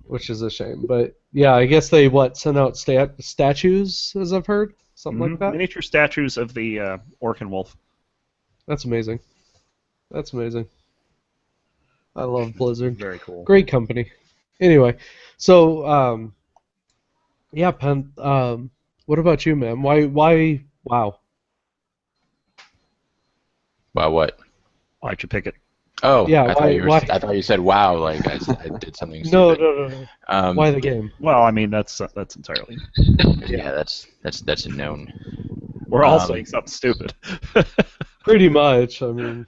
which is a shame. But yeah, I guess they sent out statues, as I've heard, something like that. Miniature statues of the orc and wolf. That's amazing. That's amazing. I love Blizzard. Very cool. Great company. Anyway, so yeah, Penn. What about you, man? Why? Wow. Wow, what? Why'd you pick it? Oh, yeah. I thought you said wow, like I did something No. stupid. Why the game? Well, I mean that's entirely. Yeah, that's a known. We're all saying something stupid. Pretty much. I mean,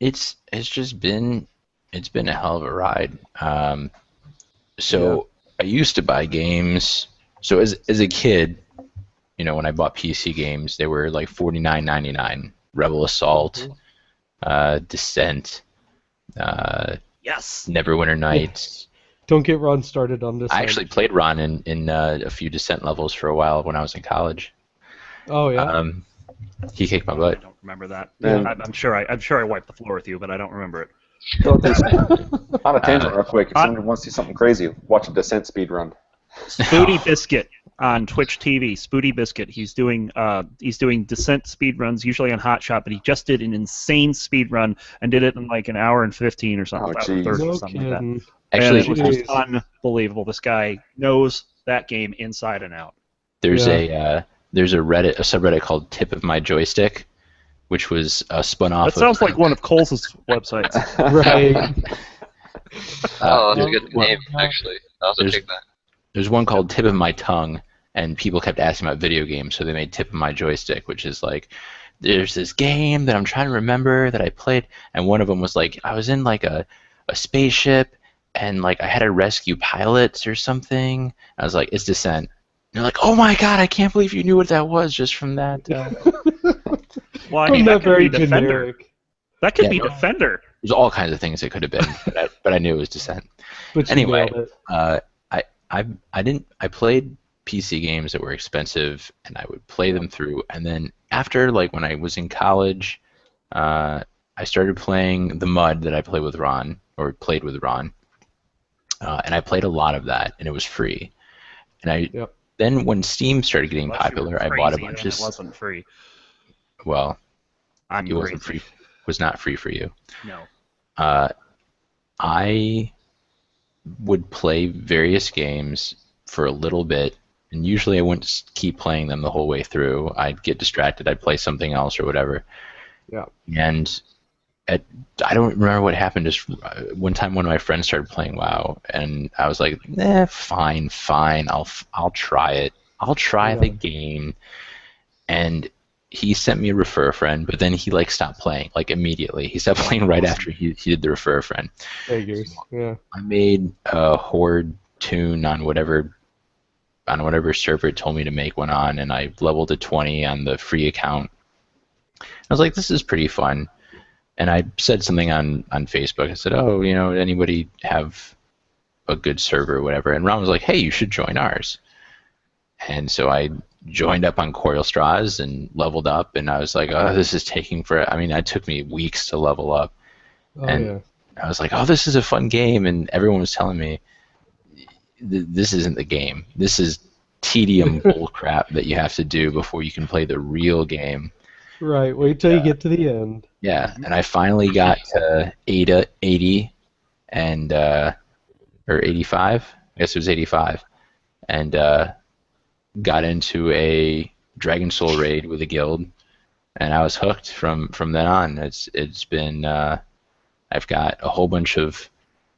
it's just been a hell of a ride. I used to buy games. So as a kid, when I bought PC games, they were like $49.99. Rebel Assault, Descent, yes, Neverwinter Nights. Don't get Ron started on this. I actually played Ron in a few Descent levels for a while when I was in college. Oh yeah. He kicked my butt. I don't remember that. I'm sure I wiped the floor with you, but I don't remember it. On a tangent, real quick. If someone wants to see something crazy, watch a Descent speedrun. Spooty Biscuit on Twitch TV. Spooty Biscuit. He's doing Descent speedruns, usually on Hotshot, but he just did an insane speedrun and did it in like an hour and 15 or something. No something kidding. like that. Actually, and it was just unbelievable. This guy knows that game inside and out. There's a subreddit called Tip of My Joystick, which was spun off. That sounds like one of Cole's websites. Right. That's a good name, actually. I'll also take that. There's one called Tip of My Tongue, and people kept asking about video games, so they made Tip of My Joystick, which is like, there's this game that I'm trying to remember that I played, and one of them was like, I was in like a spaceship, and like I had to rescue pilots or something. I was like, it's Descent. And they're like, oh my god, I can't believe you knew what that was just from that. Well, I mean, that could be Defender. Generic. That could be Defender. There's all kinds of things it could have been, but I knew it was Descent. But anyway, you nailed it. I played PC games that were expensive, and I would play them through. And then after, like when I was in college, I started playing the MUD that I played with Ron, and I played a lot of that, and it was free. And then when Steam started getting popular, I bought a bunch of. It wasn't free. Well, I'm it wasn't free. Was not free for you. No. I would play various games for a little bit, and usually I wouldn't keep playing them the whole way through. I'd get distracted. I'd play something else or whatever. Yeah. And I don't remember what happened. Just one time, one of my friends started playing WoW, and I was like, fine. I'll try it. I'll try the game. And he sent me a refer a friend, but then he stopped playing immediately. He stopped playing right after he did the refer a friend. Figures. Yeah. I made a Horde tune on whatever server it told me to make one on, and I leveled to 20 on the free account. I was like, this is pretty fun. And I said something on Facebook. I said, anybody have a good server or whatever? And Ron was like, hey, you should join ours. And so I joined up on Coil Straws and leveled up, and I was like, oh, this is taking forever. I mean, it took me weeks to level up. I was like, oh, this is a fun game, and everyone was telling me, this isn't the game. This is tedium bullcrap that you have to do before you can play the real game. Right, wait till you get to the end. Yeah, and I finally got to 80 and or 85. I guess it was 85, and got into a Dragon Soul raid with a guild, and I was hooked from then on. It's been I've got a whole bunch of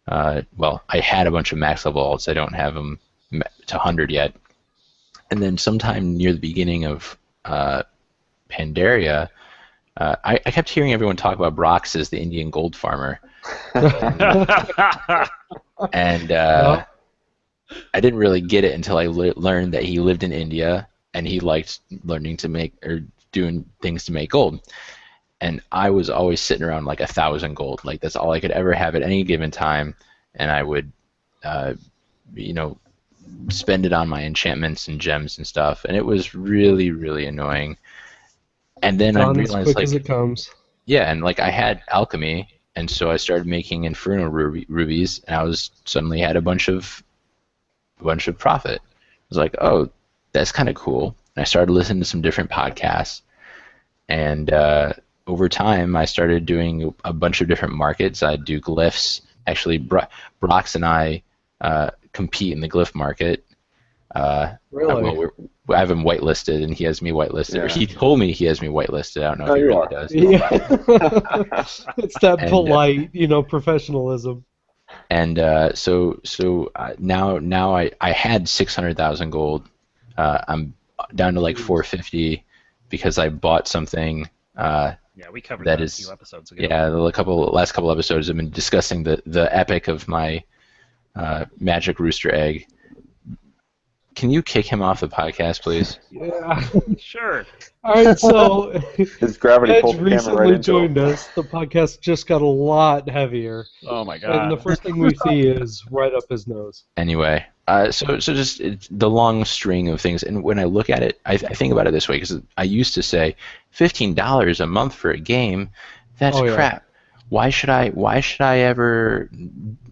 I had a bunch of max level alts. I don't have them to 100 yet, and then sometime near the beginning of Pandaria, I kept hearing everyone talk about Brox as the Indian gold farmer, and I didn't really get it until I learned that he lived in India and he liked learning to make or doing things to make gold. And I was always sitting around 1,000 gold. That's all I could ever have at any given time, and I would, spend it on my enchantments and gems and stuff, and it was really, really annoying. And then I realized, as quick as it comes. Yeah, and I had alchemy, and so I started making Inferno rubies, and I suddenly had a bunch of profit. I was like, oh, that's kind of cool. And I started listening to some different podcasts, and over time I started doing a bunch of different markets. I'd do glyphs. Actually, Brox and I compete in the glyph market. Really? I have him whitelisted, and he has me whitelisted. Yeah. Or he told me he has me whitelisted. I don't know if he really does. Yeah. It's that polite, professionalism. And so now I had 600,000 gold. I'm down to 450 because I bought something. We covered that a few episodes ago. Yeah, the last couple episodes I've been discussing the epic of my magic rooster egg. Can you kick him off the podcast, please? Yeah. Sure. All right, so his gravity Edge pulled the camera recently right into joined him. us. The podcast just got a lot heavier. Oh my god. And the first thing we see is right up his nose. Anyway, so just the long string of things, and when I look at it, I think about it this way, because I used to say $15 a month for a game, that's crap. Why should I ever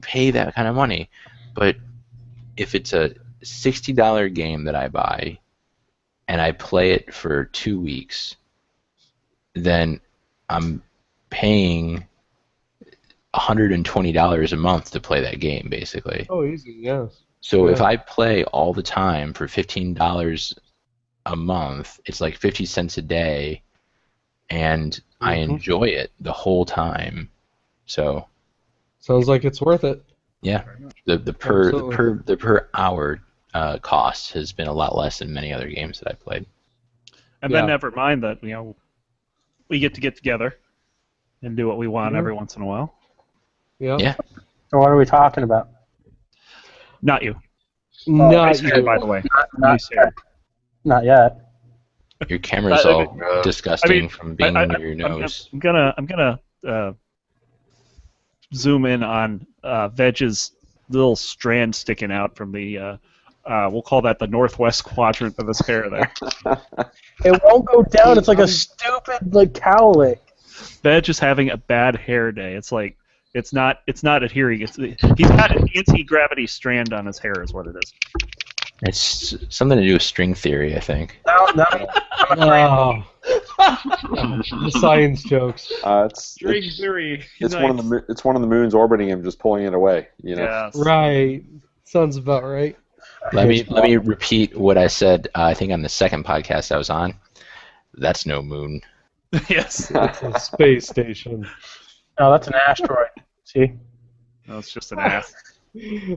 pay that kind of money? But if it's a $60 game that I buy and I play it for 2 weeks, then I'm paying $120 a month to play that game, basically. Oh, easy, yes. So if I play all the time for $15 a month, it's 50 cents a day, and I enjoy it the whole time. So sounds like it's worth it. Yeah, the per hour cost has been a lot less than many other games that I've played. And then never mind that we get together and do what we want every once in a while. Yeah. Yeah. So what are we talking about? Not you. Not you, by the way. Not yet. Your camera's all disgusting from being under your nose. I'm gonna zoom in on Veg's little strand sticking out from the We'll call that the northwest quadrant of his hair there. It won't go down. It's like a stupid like cowlick. Veg is having a bad hair day. It's like it's not adhering. He's got an anti-gravity strand on his hair, is what it is. It's something to do with string theory, I think. No, Oh. The science jokes. String theory. It's one of the moons orbiting him, just pulling it away. You know. Yes. Right. Sounds about right. Let me repeat what I said. I think on the second podcast I was on. That's no moon. Yes. It's a space station. no, that's an asteroid. See? No, it's just an ass.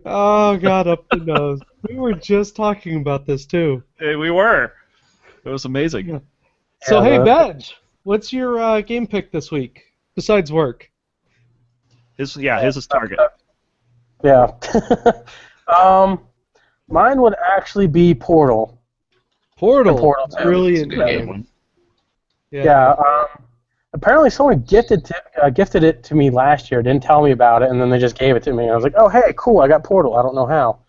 Oh, God, up the nose. We were just talking about this, too. Hey, we were. It was amazing. So, Yeah, hey, Badge, what's your game pick this week, besides work? His is Target. Yeah. Mine would actually be Portal. Portal. Portal 2. Brilliant It's a good game. game. Yeah. Apparently someone gifted it to me last year. Didn't tell me about it, and then they just gave it to me. I was like, oh hey, cool! I got Portal. I don't know how.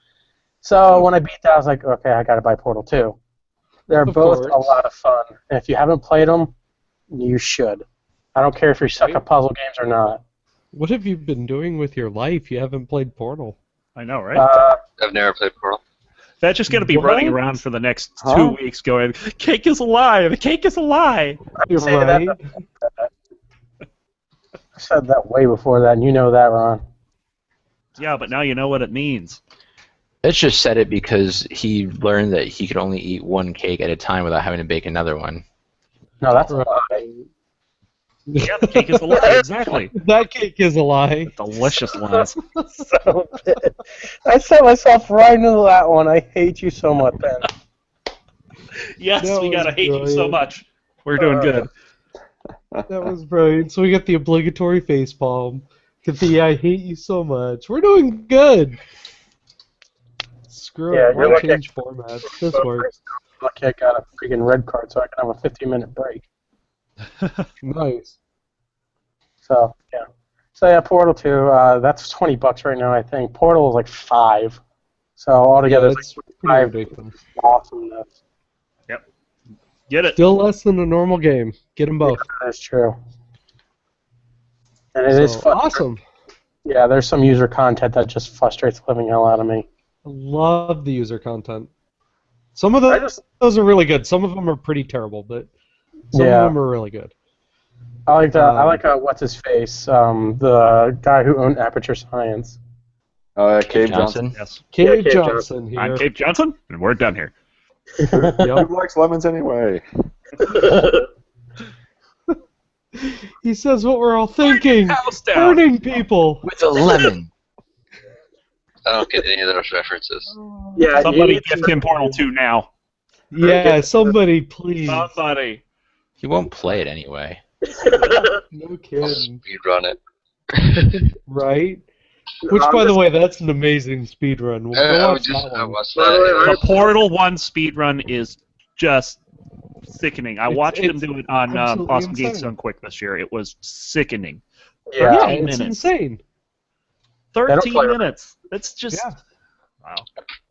So when I beat that, I was like, okay, I got to buy Portal 2. They're Of both course. a lot of fun, and if you haven't played them, you should. I don't care if you suck at puzzle games or not. What have you been doing with your life? You haven't played Portal. I know, right? I've never played Portal. That's just going to be What? running around for the next Huh? 2 weeks going, cake is a lie, the cake is a lie. You're say right. I said that way before that, and you know that, Ron. Yeah, but now you know what it means. Let's just said it because he learned that he could only eat one cake at a time without having to bake another one. No, that's a Right. lie. Yeah, the cake is a lie, exactly. That cake is a lie. Delicious lies. So bad. I set myself right into that one. I hate you so much, Ben. Yes, That we got to was hate you so brilliant. much. We're doing good. That was brilliant. So we got the obligatory facepalm. Get the I hate you so much. We're doing good. Screw Yeah, it. you're We'll lucky. change formats. This works. Lucky I got a freaking red card so I can have a 15-minute break. Nice. So, yeah. So, yeah, Portal 2, that's $20 right now, I think. Portal is like $5. So, altogether, Yeah, it's it's like pretty $5 ridiculous. awesomeness. Get it. Still less than a normal game. Get them both. That's true. And it is So, fun. awesome. Yeah, there's some user content that just frustrates the living hell out of me. I love the user content. Some of I just, those are really good. Some of them are pretty terrible, but some Yeah. of them are really good. I like what's his face, the guy who owned Aperture Science. Cave Johnson. Yes. Cave Cave Johnson here. I'm Cape Johnson, and we're done here. Yep. Who likes lemons anyway? He says what we're all thinking. House down. Hurting people. With a lemon. I don't get any of those references. Yeah, Somebody you- gift him Portal 2 now. Yeah, somebody please. Somebody. He won't play it anyway. No I'll kidding. speedrun it. Right? Which, by the way, that's an amazing speedrun. We'll go I watch would just that I one. watched By the way, that. The Portal 1 speedrun is just sickening. I It's- watched him it's do it on absolutely Awesome Games insane. Done Quick this year. It was sickening. Yeah. Yeah, 13 it's minutes. insane. 13 play- minutes. That's just... Yeah. Wow.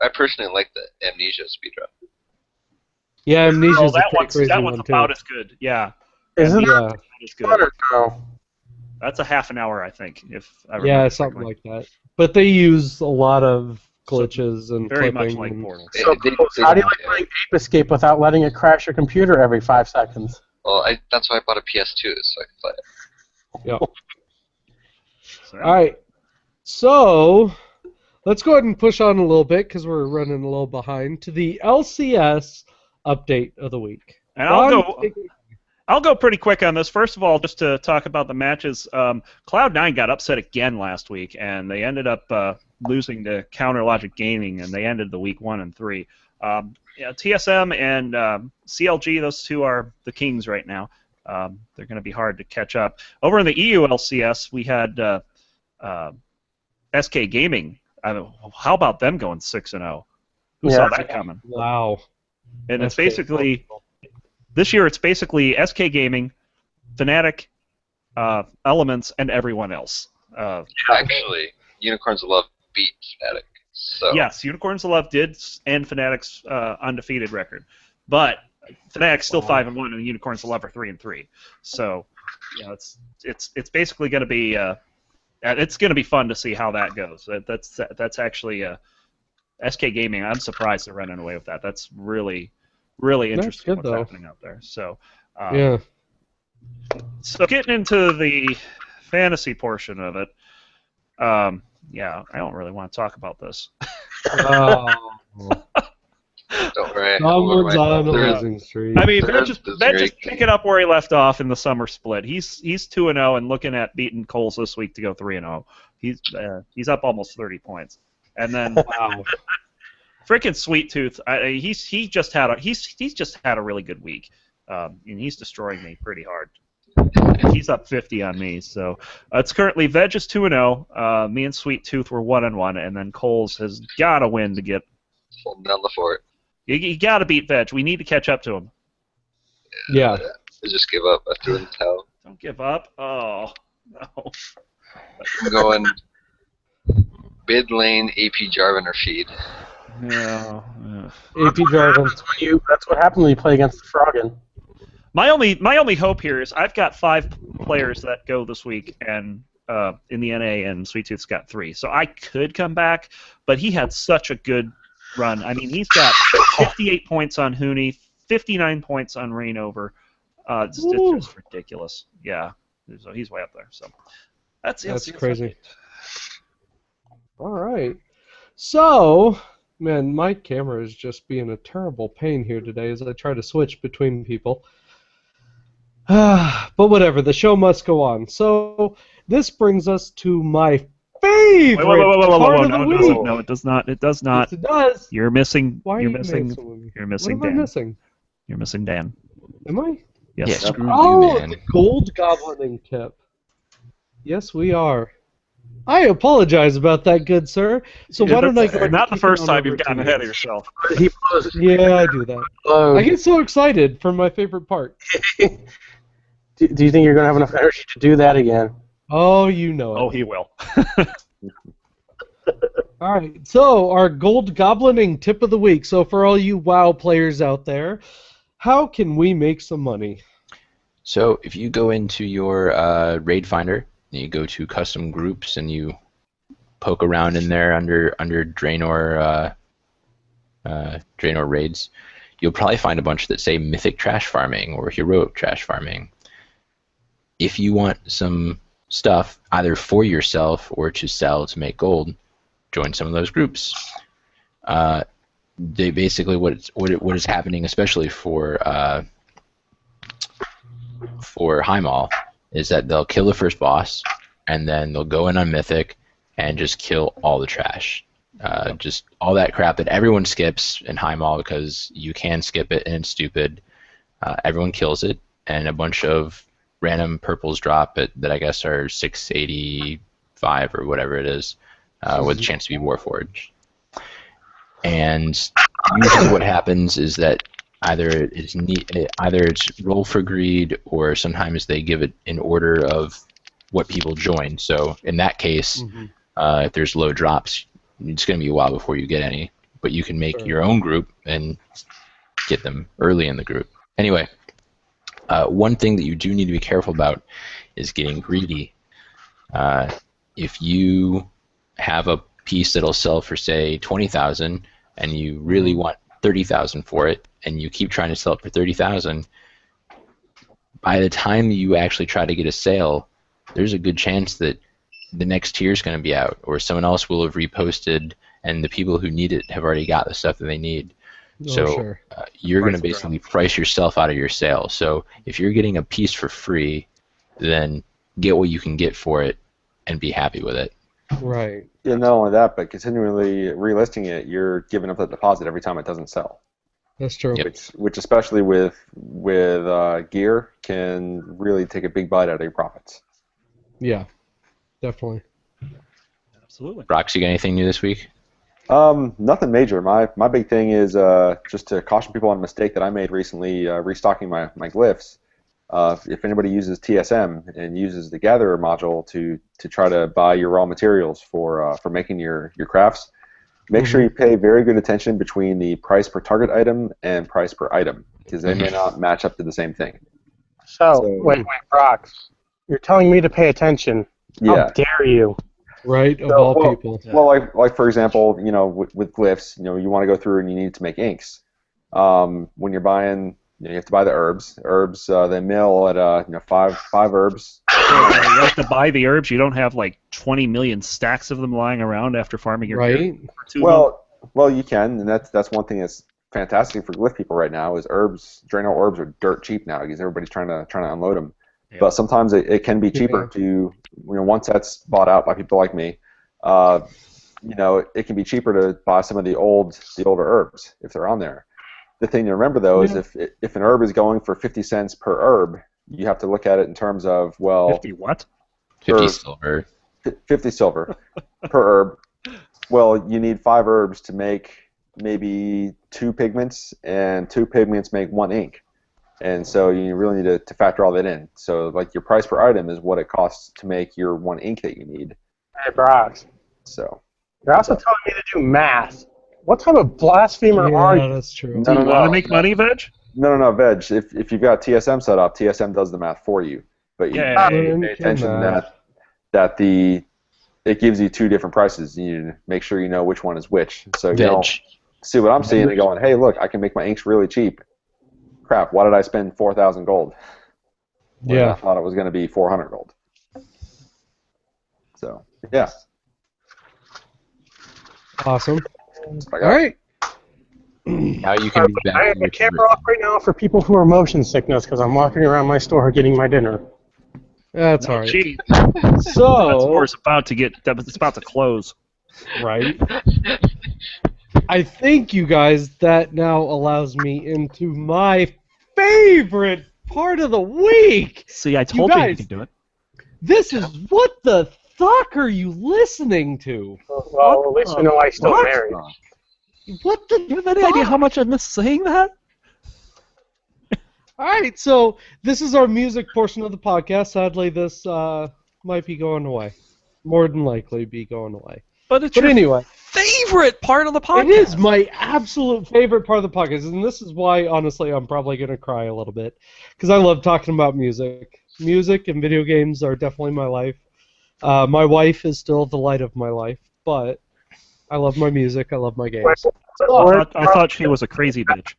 I personally like the Amnesia speedrun. Yeah, Amnesia's Oh, a that pretty one's, crazy that one's one, too. about as good. Yeah. Isn't that Yeah, That is good. fun or no? That's a half an hour, I think, if I remember yeah, something correctly. like that. But they use a lot of glitches and Very clipping. much like and- Portal. So, how do you like playing Ape Escape without letting it crash your computer every 5 seconds? Well, that's why I bought a PS2 so I could play it. Yeah. So, All right. So let's go ahead and push on a little bit because we're running a little behind to the LCS update of the week. And Ron, I'll go pretty quick on this. First of all, just to talk about the matches, Cloud9 got upset again last week, and they ended up losing to Counter Logic Gaming, and they ended the week 1 and 3. TSM and CLG, those two are the kings right now. They're going to be hard to catch up. Over in the EU LCS, we had SK Gaming. How about them going 6-0? Who saw Yeah. that coming? wow. And it's SK. basically this year. It's basically SK Gaming, Fnatic, Elements, and everyone else. Actually, Unicorns of Love beat Fnatic. So Yes, Unicorns of Love did end Fnatic's undefeated record, but Fnatic's still 5-1, and Unicorns of Love are 3-3. So, it's basically going to be fun to see how that goes. That's actually SK Gaming. I'm surprised they're running away with that. That's really interesting what's happening out there. So, Yeah. So getting into the fantasy portion of it, I don't really want to talk about this. don't worry. Someone's on a There is- losing streak. I mean, There they're is just this picking up where he left off in the summer split. He's 2-0 and looking at beating Coles this week to go 3-0. He's up almost 30 points. And then Wow. freaking Sweet Tooth, he's just had a really good week, and he's destroying me pretty hard. He's up 50 on me, so it's currently Veg is 2-0. Me and Sweet Tooth were 1-1, and then Coles has got to win to get. Holding down the fort. You got to beat Veg. We need to catch up to him. Yeah. I just give up. I threw in the towel. Don't give up. Oh no. I'm going mid lane, AP Jarvan or feed. No. AP Jarvan. That's what happened when you play against the Froggen. My only hope here is I've got 5 players that go this week, and in the NA, and Sweet Tooth's got 3. So I could come back, but he had such a good run. I mean, he's got 58 points on Huni, 59 points on Reignover. It's just ridiculous. Yeah, so he's way up there. So that's crazy. All right. So, man, my camera is just being a terrible pain here today as I try to switch between people. But whatever, the show must go on. So this brings us to my favorite part of the week. No, it does not. It does not. Yes, it does. You're missing. Why are you're you missing. messing with me? You're missing What am Dan. I missing? You're missing Dan. Am I? Yes. Yeah, screw Oh, you, man. the gold goblining tip. Yes, we are. I apologize about that, good sir. So why don't I go? Not the kick it first on time over you've to gotten you. ahead of yourself. He posted. Yeah, I do that. I get so excited for my favorite part. Do you think you're going to have enough energy to do that again? Oh, you know it. Oh, he will. All right, so our gold goblining tip of the week. So for all you WoW players out there, how can we make some money? So if you go into your raid finder, and you go to custom groups, and you poke around in there under Draenor raids, you'll probably find a bunch that say mythic trash farming or heroic trash farming. If you want some stuff either for yourself or to sell to make gold, join some of those groups. They basically what is happening, especially for Heimal, is that they'll kill the first boss, and then they'll go in on Mythic and just kill all the trash. Just all that crap that everyone skips in Heimal because you can skip it and it's stupid. Everyone kills it, and a bunch of random purples drop it that I guess are 685 or whatever it is, with a chance to be Warforged. And usually what happens is that either it's roll for greed, or sometimes they give it in order of what people join. So in that case, if there's low drops, it's going to be a while before you get any. But you can make your own group and get them early in the group. Anyway, one thing that you do need to be careful about is getting greedy. If you have a piece that'll sell for, say, 20,000, and you really want 30,000 for it, and you keep trying to sell it for 30,000, by the time you actually try to get a sale, there's a good chance that the next tier is going to be out, or someone else will have reposted, and the people who need it have already got the stuff that they need. Sure. You're going to basically price yourself out of your sale. So if you're getting a piece for free, then get what you can get for it and be happy with it. Right. Yeah, not only that, but continually relisting it, you're giving up that deposit every time it doesn't sell. That's true. Yep. Which especially with gear, can really take a big bite out of your profits. Yeah, definitely. Absolutely. Brox, you got anything new this week? Nothing major. My big thing is just to caution people on a mistake that I made recently, restocking my glyphs. If anybody uses TSM and uses the Gatherer module to try to buy your raw materials for making your crafts, make sure you pay very good attention between the price per target item and price per item, because they may not match up to the same thing. So wait, Brock, you're telling me to pay attention. How Yeah. dare you? Right, of all people. Well, like for example, with glyphs, you want to go through and you need to make inks. When you're buying, you have to buy the herbs. Herbs, they mill at five herbs. You have to buy the herbs. You don't have like 20 million stacks of them lying around after farming your Right. for 2 months. Well, you can, and that's one thing that's fantastic for glyph people right now is herbs. Draenor herbs are dirt cheap now because everybody's trying to unload them. Yeah. But sometimes it can be cheaper to once that's bought out by people like me. It can be cheaper to buy some of the older herbs if they're on there. The thing to remember though is if an herb is going for 50 cents per herb, you have to look at it in terms of 50 what? 50 silver. 50 silver per herb. Well, you need 5 herbs to make maybe 2 pigments, and 2 pigments make 1 ink. And so you really need to factor all that in. So like your price per item is what it costs to make your 1 ink that you need. Hey, Brock. So You're also telling me to do math. What type of blasphemer are you? That's true. Do you want to make money, Veg? No, Veg. If you've got TSM set up, TSM does the math for you. But you Yeah. pay attention that it gives you 2 different prices. You need to make sure you know which one is which. So you don't see what I'm seeing and going, hey, look, I can make my inks really cheap. Crap, why did I spend 4,000 gold? When I thought it was going to be 400 gold. So, yeah. Awesome. That's what I All got. right. Now you can be back. I have to the your camera off right now for people who are motion sickness because I'm walking around my store getting my dinner. That's all right. Gee, that So, store's about to close. right. I think, you guys, that now allows me into my favorite part of the week. See, I told you you guys- could do it. This is What the Fuck Are You Listening To? Well, at least you know I still married. What the You have any idea how much I miss saying that? All right, so this is our music portion of the podcast. Sadly, this might be going away. More than likely be going away. But But anyway, favorite part of the podcast. it is my absolute favorite part of the podcast, and this is why, honestly, I'm probably going to cry a little bit, because I love talking about music. Music and video games are definitely my life. My wife is still the light of my life, but I love my music, I love my games. I thought she was a crazy bitch.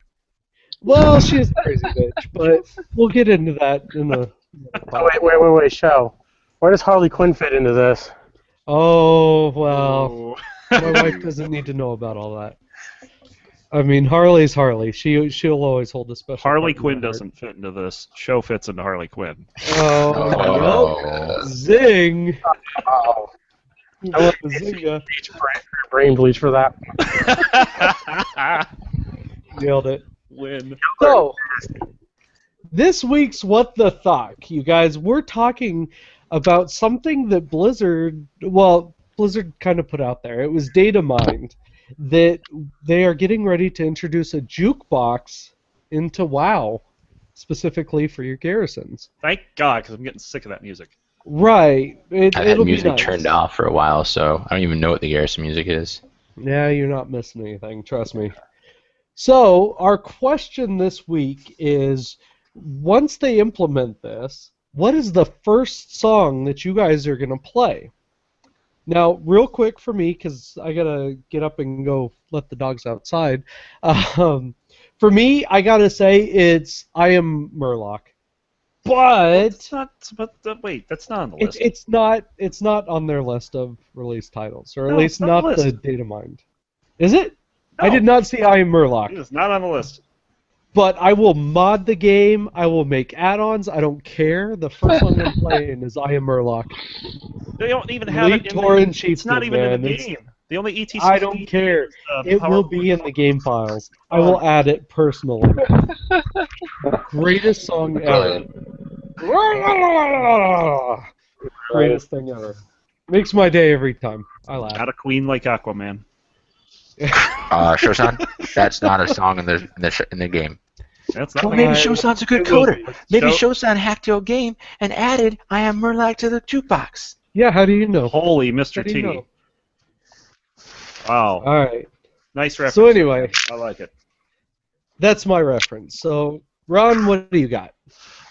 Well, she is a crazy bitch, but we'll get into that in a... Oh, wait, show. Where does Harley Quinn fit into this? Oh, well, my wife doesn't need to know about all that. I mean, Harley's Harley. She'll always hold a special Harley part in Quinn my heart. doesn't fit into this. Show fits into Harley Quinn. Oh, nope. Zing! Uh-oh. I want to Zinga. brain bleach for that. Nailed it. Win. So, this week's What the Fuck, you guys, we're talking about something that Blizzard kind of put out there. It was data mined that they are getting ready to introduce a jukebox into WoW, specifically for your garrisons. Thank God, because I'm getting sick of that music. Right. I've had It'll be music nice. turned off for a while, so I don't even know what the Garrison music is. Yeah, you're not missing anything, trust me. So, our question this week is, once they implement this, what is the first song that you guys are going to play? Now, real quick for me, because I got to get up and go let the dogs outside. For me, I got to say it's I Am Murloc. But It's not. But wait, that's not on the list. it's not on their list of release titles, or at No, least it's not not the the list. data mined. Is it? No. I did not see I Am Murloc. It is not on the list. But I will mod the game. I will make add-ons. I don't care. The first one I'm playing is I Am Murloc. They don't even have Elite it in Tauren the, It's Chieftain, not even in man. the It's- game. The only ETC. I don't care. It will be in the game files. I will add it personally. Greatest song ever. Greatest thing ever. Makes my day every time. I laugh. Not a queen like Aquaman. Shosan, that's not a song in the game. That's not. Well, Like, maybe Shosan's a good it will coder. be. Maybe Show- Shosan hacked your game and added I Am Murloc to the jukebox. Yeah, how do you know? holy How Mr. do T. you know? Wow. All right. Nice reference. So anyway, I like it. that's my reference. So, Ron, what do you got?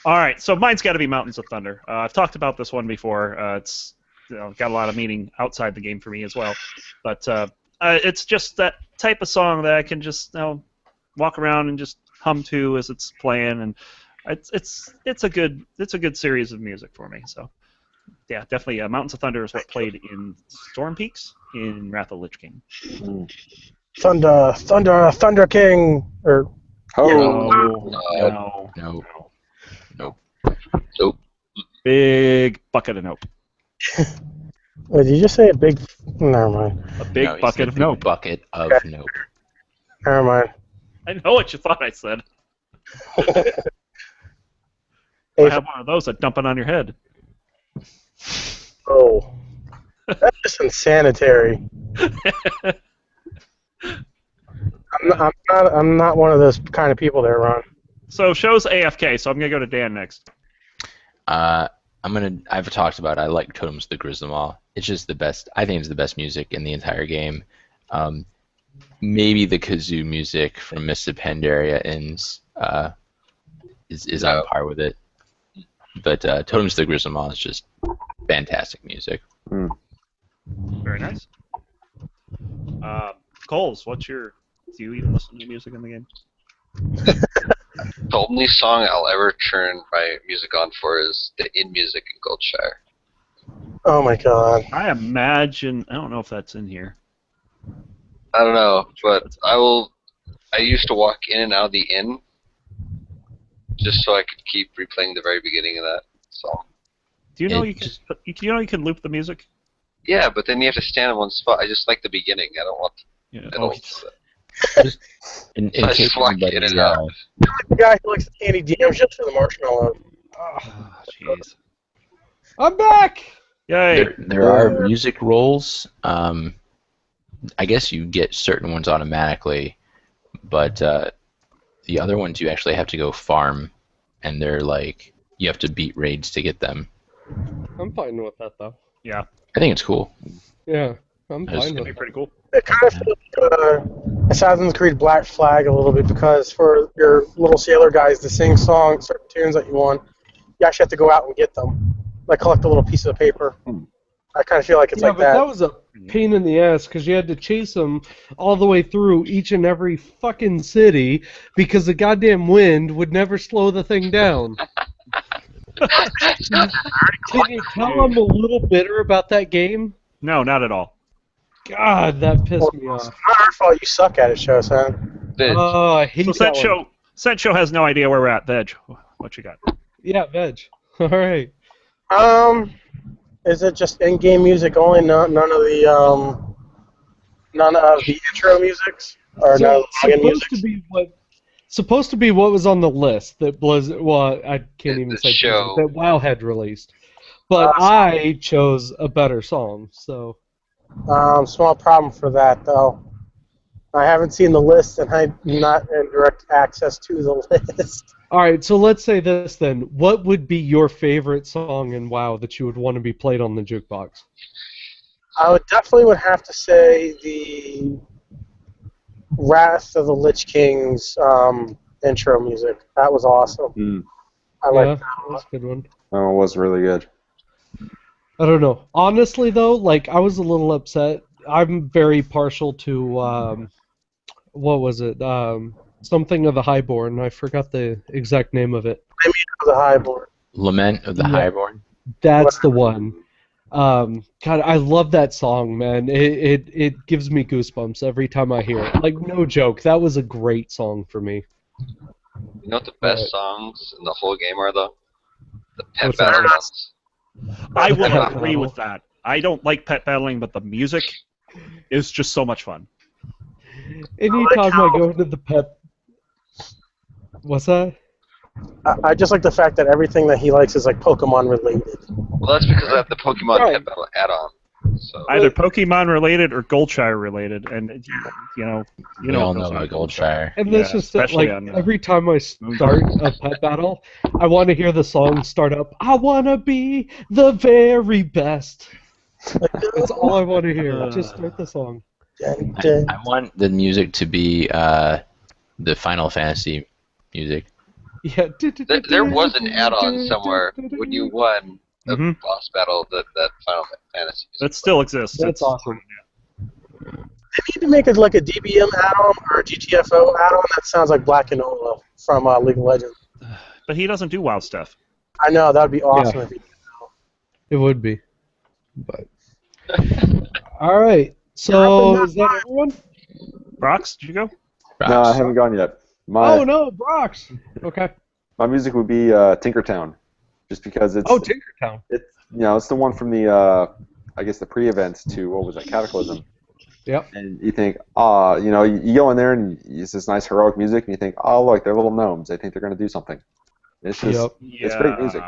All right, so mine's got to be Mountains of Thunder. I've talked about this one before. It's got a lot of meaning outside the game for me as well. But it's just that type of song that I can just walk around and just hum to as it's playing, and it's a good series of music for me. So yeah, definitely Mountains of Thunder is what played in Storm Peaks in Wrath of the Lich King. Thunder King, or No. Nope. Big bucket of nope. wait, did you just say a big? Never mind. A big bucket of nope. Bucket of nope. Never mind. I know what you thought I said. Hey, I have one of those that dump it on your head. oh, that's just insanitary. I'm not one of those kind of people there, Ron. So show's AFK, so I'm gonna go to Dan next. I've talked about it. I like Totems of the Grisamaw. It's just the best. I think it's the best music in the entire game. Maybe the kazoo music from Mists of Pandaria is on par with it. But Totems of the Grisamaw is just fantastic music. Very nice. Coles, do you even listen to music in the game? The only song I'll ever turn my music on for is the in music in Goldshire. Oh my god. I imagine. I don't know if that's in here. I don't know, but I used to walk in and out of the inn just so I could keep replaying the very beginning of that song. Do you know you can loop the music? Yeah, but then you have to stand in one spot. I just like the beginning. I don't want. Yeah. I don't. In I just case walk anybody, in and out. The guy who likes the candy jams just for the marshmallow. Oh, jeez. I'm back. Yay! There are music rolls. I guess you get certain ones automatically, but the other ones you actually have to go farm, and they're like you have to beat raids to get them. I'm fine with that though. Yeah. I think it's cool. Yeah, I'm That's fine That'd with be it. pretty cool. It kind of feels like Assassin's Creed Black Flag a little bit, because for your little sailor guys to sing songs, certain tunes that you want, you actually have to go out and get them. Like collect a little piece of paper. I kind of feel like it's Yeah, like but that. that was a pain in the ass because you had to chase them all the way through each and every fucking city because the goddamn wind would never slow the thing down. Can you tell I'm a little bitter about that game? No, not at all. God, that pissed me off. It's not our fault you suck at it, Shosan. Oh, I hate So that one. Sencho has no idea where we're at. Veg, what you got? Yeah, veg. All right. Is it just in-game music only? None of the intro musics, or none of the login music? Supposed to be what was on the list that Blizzard. Well, I can't even The say show. Blizzard, that WoW had released, but I chose a better song. So Small problem for that though. I haven't seen the list, and I'm not in direct access to the list. all right. So let's say this then. What would be your favorite song in WoW that you would want to be played on the jukebox? I would definitely have to say the Wrath of the Lich King's intro music. That was awesome. I like that. That's a good one. Oh, it was really good. I don't know. Honestly, though, like I was a little upset. I'm very partial to what was it? Something of the Highborn. I forgot the exact name of it. The Highborn. Lament of the Highborn. That's the one. God, I love that song, man. It gives me goosebumps every time I hear it. Like, no joke. That was a great song for me. You know what the best songs in the whole game are, though? The pet What's battle that? ones. I will Pet agree battle. with that. I don't like pet battling, but the music is just so much fun. Anytime I go into the pet... What's that? I just like the fact that everything that he likes is like Pokemon related. Well, that's because I have the Pokemon Right. pet battle add-on. So Either Pokemon related or Goldshire related, and you know We all know those about are- Goldshire. And that's Yeah, just it, especially like on, every time I start a pet battle, I want to hear the song start up. I want to be the very best. That's all I want to hear. Just start the song. Dun, dun. I want the music to be the Final Fantasy music. Yeah. There was an add-on somewhere when you won a Mhm. boss battle that Final Fantasy. It still exists. That's It's awesome. They need to make it like a DBM add-on or a GTFO add-on. That sounds like Black and Ola from League of Legends. But he doesn't do WoW stuff. I know that'd be awesome Yeah. if he. It would be. But. All right. So is that everyone? Brox, did you go? No, I haven't gone yet. My Oh no, Brox. Okay. my music would be Tinkertown, just because it's Oh, Tinkertown. it's the one from the I guess the pre-events to what was that, Cataclysm. Yep. And you think, you go in there and it's this nice heroic music, and you think, oh look, they're little gnomes. They think they're going to do something. It's just Yep. it's great music.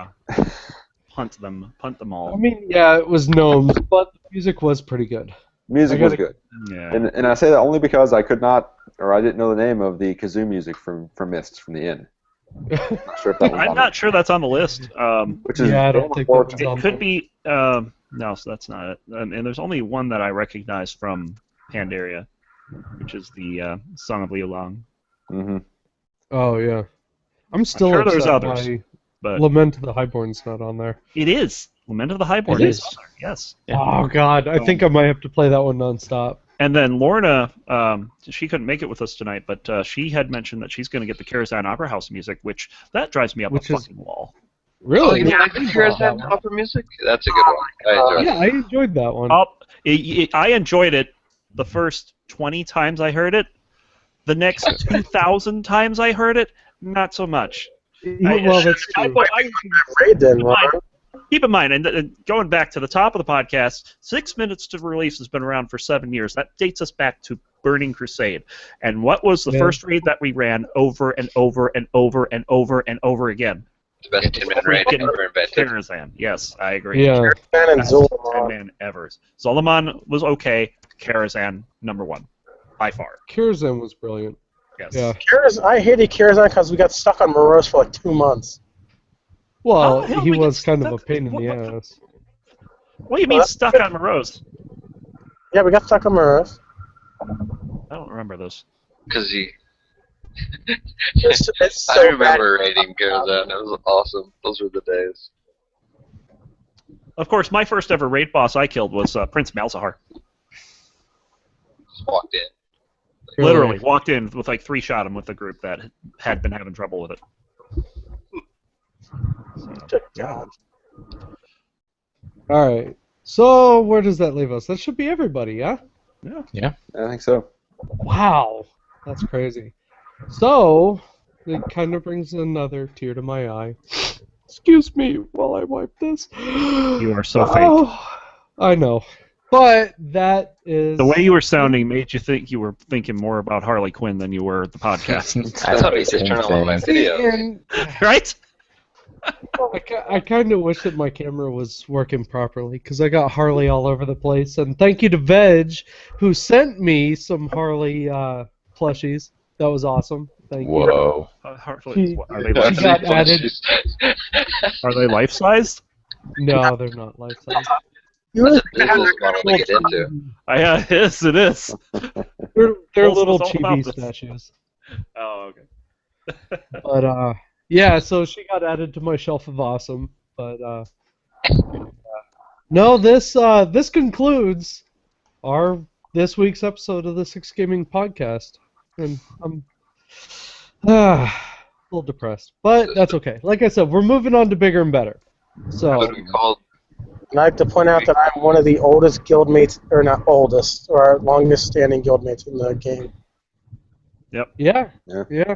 Punt them all. I mean, yeah, it was gnomes, but the music was pretty good. Music I was gotta- good, Yeah. and I say that only because I could not, or I didn't know the name of the kazoo music from Myst from the Inn. I'm not sure if that was I'm on not sure that's on the list. Which is Yeah, I don't think that was It on could there. be. No, so that's not it. And there's only one that I recognize from Pandaria, which is the Song of Liulang. Mm-hmm. Oh yeah. I'm still sure upset there's others, why But Lament of the Highborn's not on there. it is. Lament of the Highborn It is is? on there, yes. Oh god, I think I might have to play that one nonstop. And then Lorna, she couldn't make it with us tonight, but she had mentioned that she's going to get the Karazhan Opera House music, which that drives me up Which a is- fucking wall. Oh, Really? you don't like the Karazhan opera music? That's a good one. I enjoyed Yeah, I enjoyed that one. I enjoyed it the first 20 times I heard it. The next 2,000 times I heard it, not so much. Well, that's true. Raid then, Ron. Keep in mind, and going back to the top of the podcast, 6 Minutes to Release has been around for 7 years. That dates us back to Burning Crusade. And what was the Yeah. first raid that we ran over and over and over and over and over again? The best 10-man raid Freaking ever invented. Karazhan. Yes, I agree. Yeah. Man and Best Zul'Aman. 10-man ever. Zolaman was okay. Karazhan, number one. By far. Kirzan was brilliant. Yes. Yeah. I hated Karazhan because we got stuck on Morose for like 2 months. Well, How the hell he we get was kind of a stuck- pain in the what- ass. What do you mean Well, stuck on Morose? Yeah, we got stuck on Morose. I don't remember this. Because It's so I remember raiding Karazhan. It was awesome. Those were the days. Of course, my first ever raid boss I killed was Prince Malzahar. Just walked in. Really. Literally walked in with like 3-shot him with the group that had been having trouble with it. Good God. All right. So where does that leave us? That should be everybody, yeah? I think so. Wow, that's crazy. So it kind of brings another tear to my eye. Excuse me while I wipe this. You are so fake. Oh, I know, but that is The way you were sounding made you think you were thinking more about Harley Quinn than you were the podcast. I That's thought how the you same turn on one of my thing. videos. And Right? I kind of wish that my camera was working properly because I got Harley all over the place. And thank you to Veg, who sent me some Harley plushies. That was awesome. Thank you. Whoa. Harley, are they She got added. are they life sized? No, they're not life size. That's a business model to get into. Yeah, it is. It is. They're Pulse little was all about chibi this. statues. Oh, okay. But yeah, so she got added to my shelf of awesome. But no, this concludes our this week's episode of the Six Gaming Podcast, and I'm a little depressed, but that's okay. Like I said, we're moving on to bigger and better. So What we called And I like to point out that I'm one of the oldest guildmates, or not oldest, or longest standing guildmates in the game. yeah, Yeah.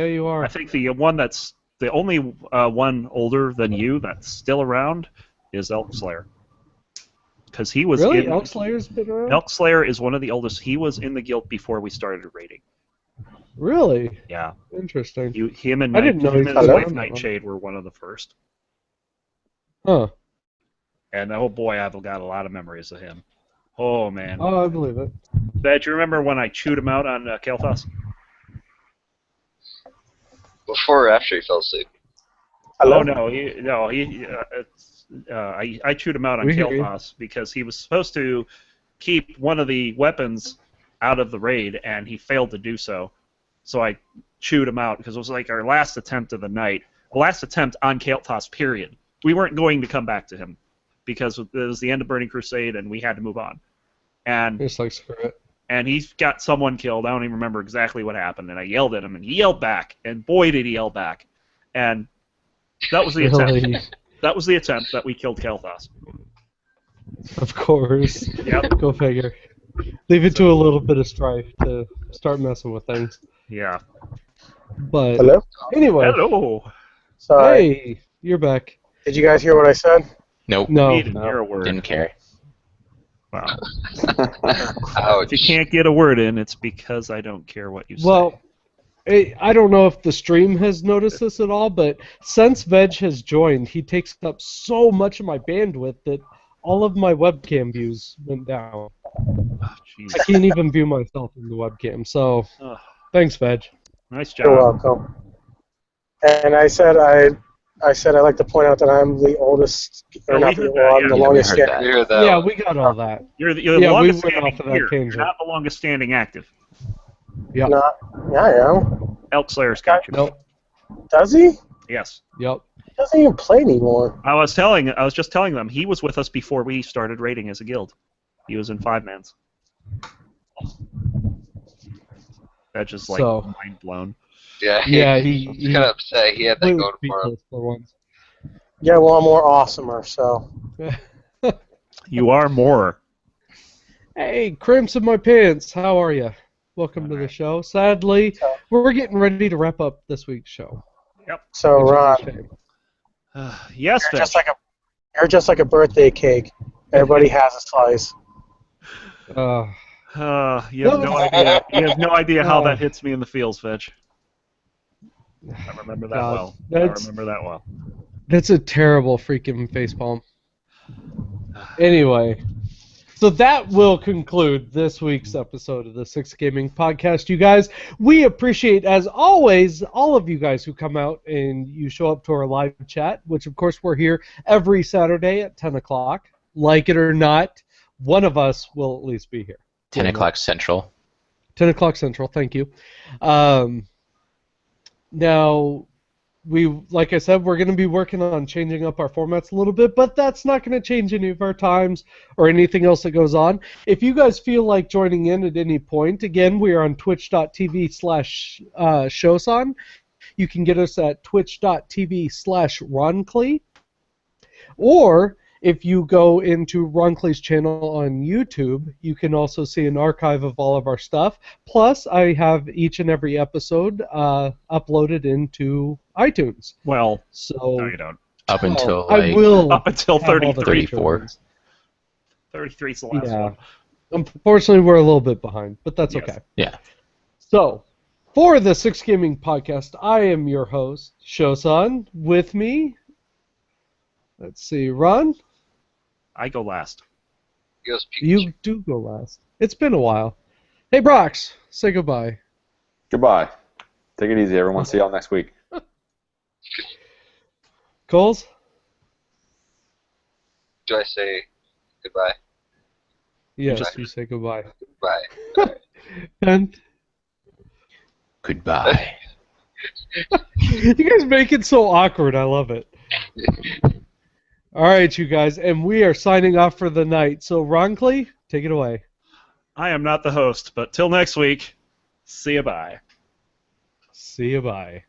you are. I think the one that's the only one older than you that's still around is Elk Slayer. Because he was Really, in, Elk Slayer's been around. Elk Slayer is one of the oldest. He was in the guild before we started raiding. Really Yeah. interesting. Him and I didn't know him he and was his around wife that long. Nightshade were one of the first. Huh? And oh boy, I've got a lot of memories of him. Oh man. Oh, I believe it. Dad, you remember when I chewed him out on Kael'thas? before or after he fell asleep. Hello? Oh no, I chewed him out on We hear you. Kael'thas because he was supposed to keep one of the weapons out of the raid, and he failed to do so. So I chewed him out because it was like our last attempt of the night, the last attempt on Kael'thas, period. We weren't going to come back to him because it was the end of Burning Crusade, and we had to move on. And Just like screw it. and he's got someone killed. I don't even remember exactly what happened, and I yelled at him, and he yelled back, and boy did he yell back. And that was the attempt. Really? That was the attempt that we killed Kael'thas. Of course. Yep. Go figure. Leave it to a little bit of strife to start messing with things. Yeah. But Hello? anyway, Hello. Sorry. hey, you're back. Did you guys hear what I said? Nope. No, We didn't hear a word. Didn't care. Wow. Ouch. If you can't get a word in, it's because I don't care what you say. well, I don't know if the stream has noticed this at all, but since Veg has joined, he takes up so much of my bandwidth that all of my webcam views went down. Oh, jeez. I can't even view myself in the webcam. So, Ugh. thanks, Veg. Nice You're job. welcome. And I said I'd like to point out that I'm the oldest, or Oh, not we the, heard well, that, I'm the yeah. Yeah, we longest heard standing. that. You hear that? Yeah, we got all that. You're the Yeah, we longest went standing off of that here. tangent. You're not the longest standing active. Yep. Not, yeah, I am. Elk Slayer's got you. Nope. Does he? Yes. Yep. He doesn't even play anymore. I was just telling them he was with us before we started raiding as a guild. He was in 5-mans. That's just like So- mind blown. Yeah, Yeah, he's he kind of upset. He had that completely going for him. speechless for once. Yeah, well, I'm more awesomer, so. You are more. Hey, cramps in my pants. How are you? Welcome to the show. Sadly, we're getting ready to wrap up this week's show. So, which is a Ron, shame. Yes, you're Fetch. you're just like a birthday cake. Everybody has a slice. You have no idea. You have no idea how Oh. that hits me in the feels, Fetch. I remember that God, well. I that's- remember that well. That's a terrible freaking facepalm. Anyway, so that will conclude this week's episode of the Six Gaming Podcast. You guys, we appreciate, as always, all of you guys who come out and you show up to our live chat, which, of course, we're here every Saturday at 10 o'clock. Like it or not, one of us will at least be here. 10 o'clock Central. 10 o'clock Central, thank you. Now, like I said, we're going to be working on changing up our formats a little bit, but that's not going to change any of our times or anything else that goes on. If you guys feel like joining in at any point, again, we are on twitch.tv/Shosan. You can get us at twitch.tv/Ronclea. Or if you go into Ron Clee's channel on YouTube, you can also see an archive of all of our stuff. Plus, I have each and every episode uploaded into iTunes. Well, So no, you don't. Up until I like will Up until have all the 33. 34. features. 33 is the last Yeah. one. Unfortunately, we're a little bit behind, but that's Yes. okay. Yeah. So, for the Six Gaming Podcast, I am your host, Shosan. With me, let's see, Ron. I go last. He goes, You do go last. It's been a while. Hey, Brox, say goodbye. Goodbye. Take it easy, everyone. See y'all next week. Coles? do I say goodbye? Yes, Goodbye. you say goodbye. Bye. And goodbye. you guys make it so awkward. I love it. All right, you guys, and we are signing off for the night. So, Ron Clee, take it away. I am not the host, but till next week, see you bye. See you, bye.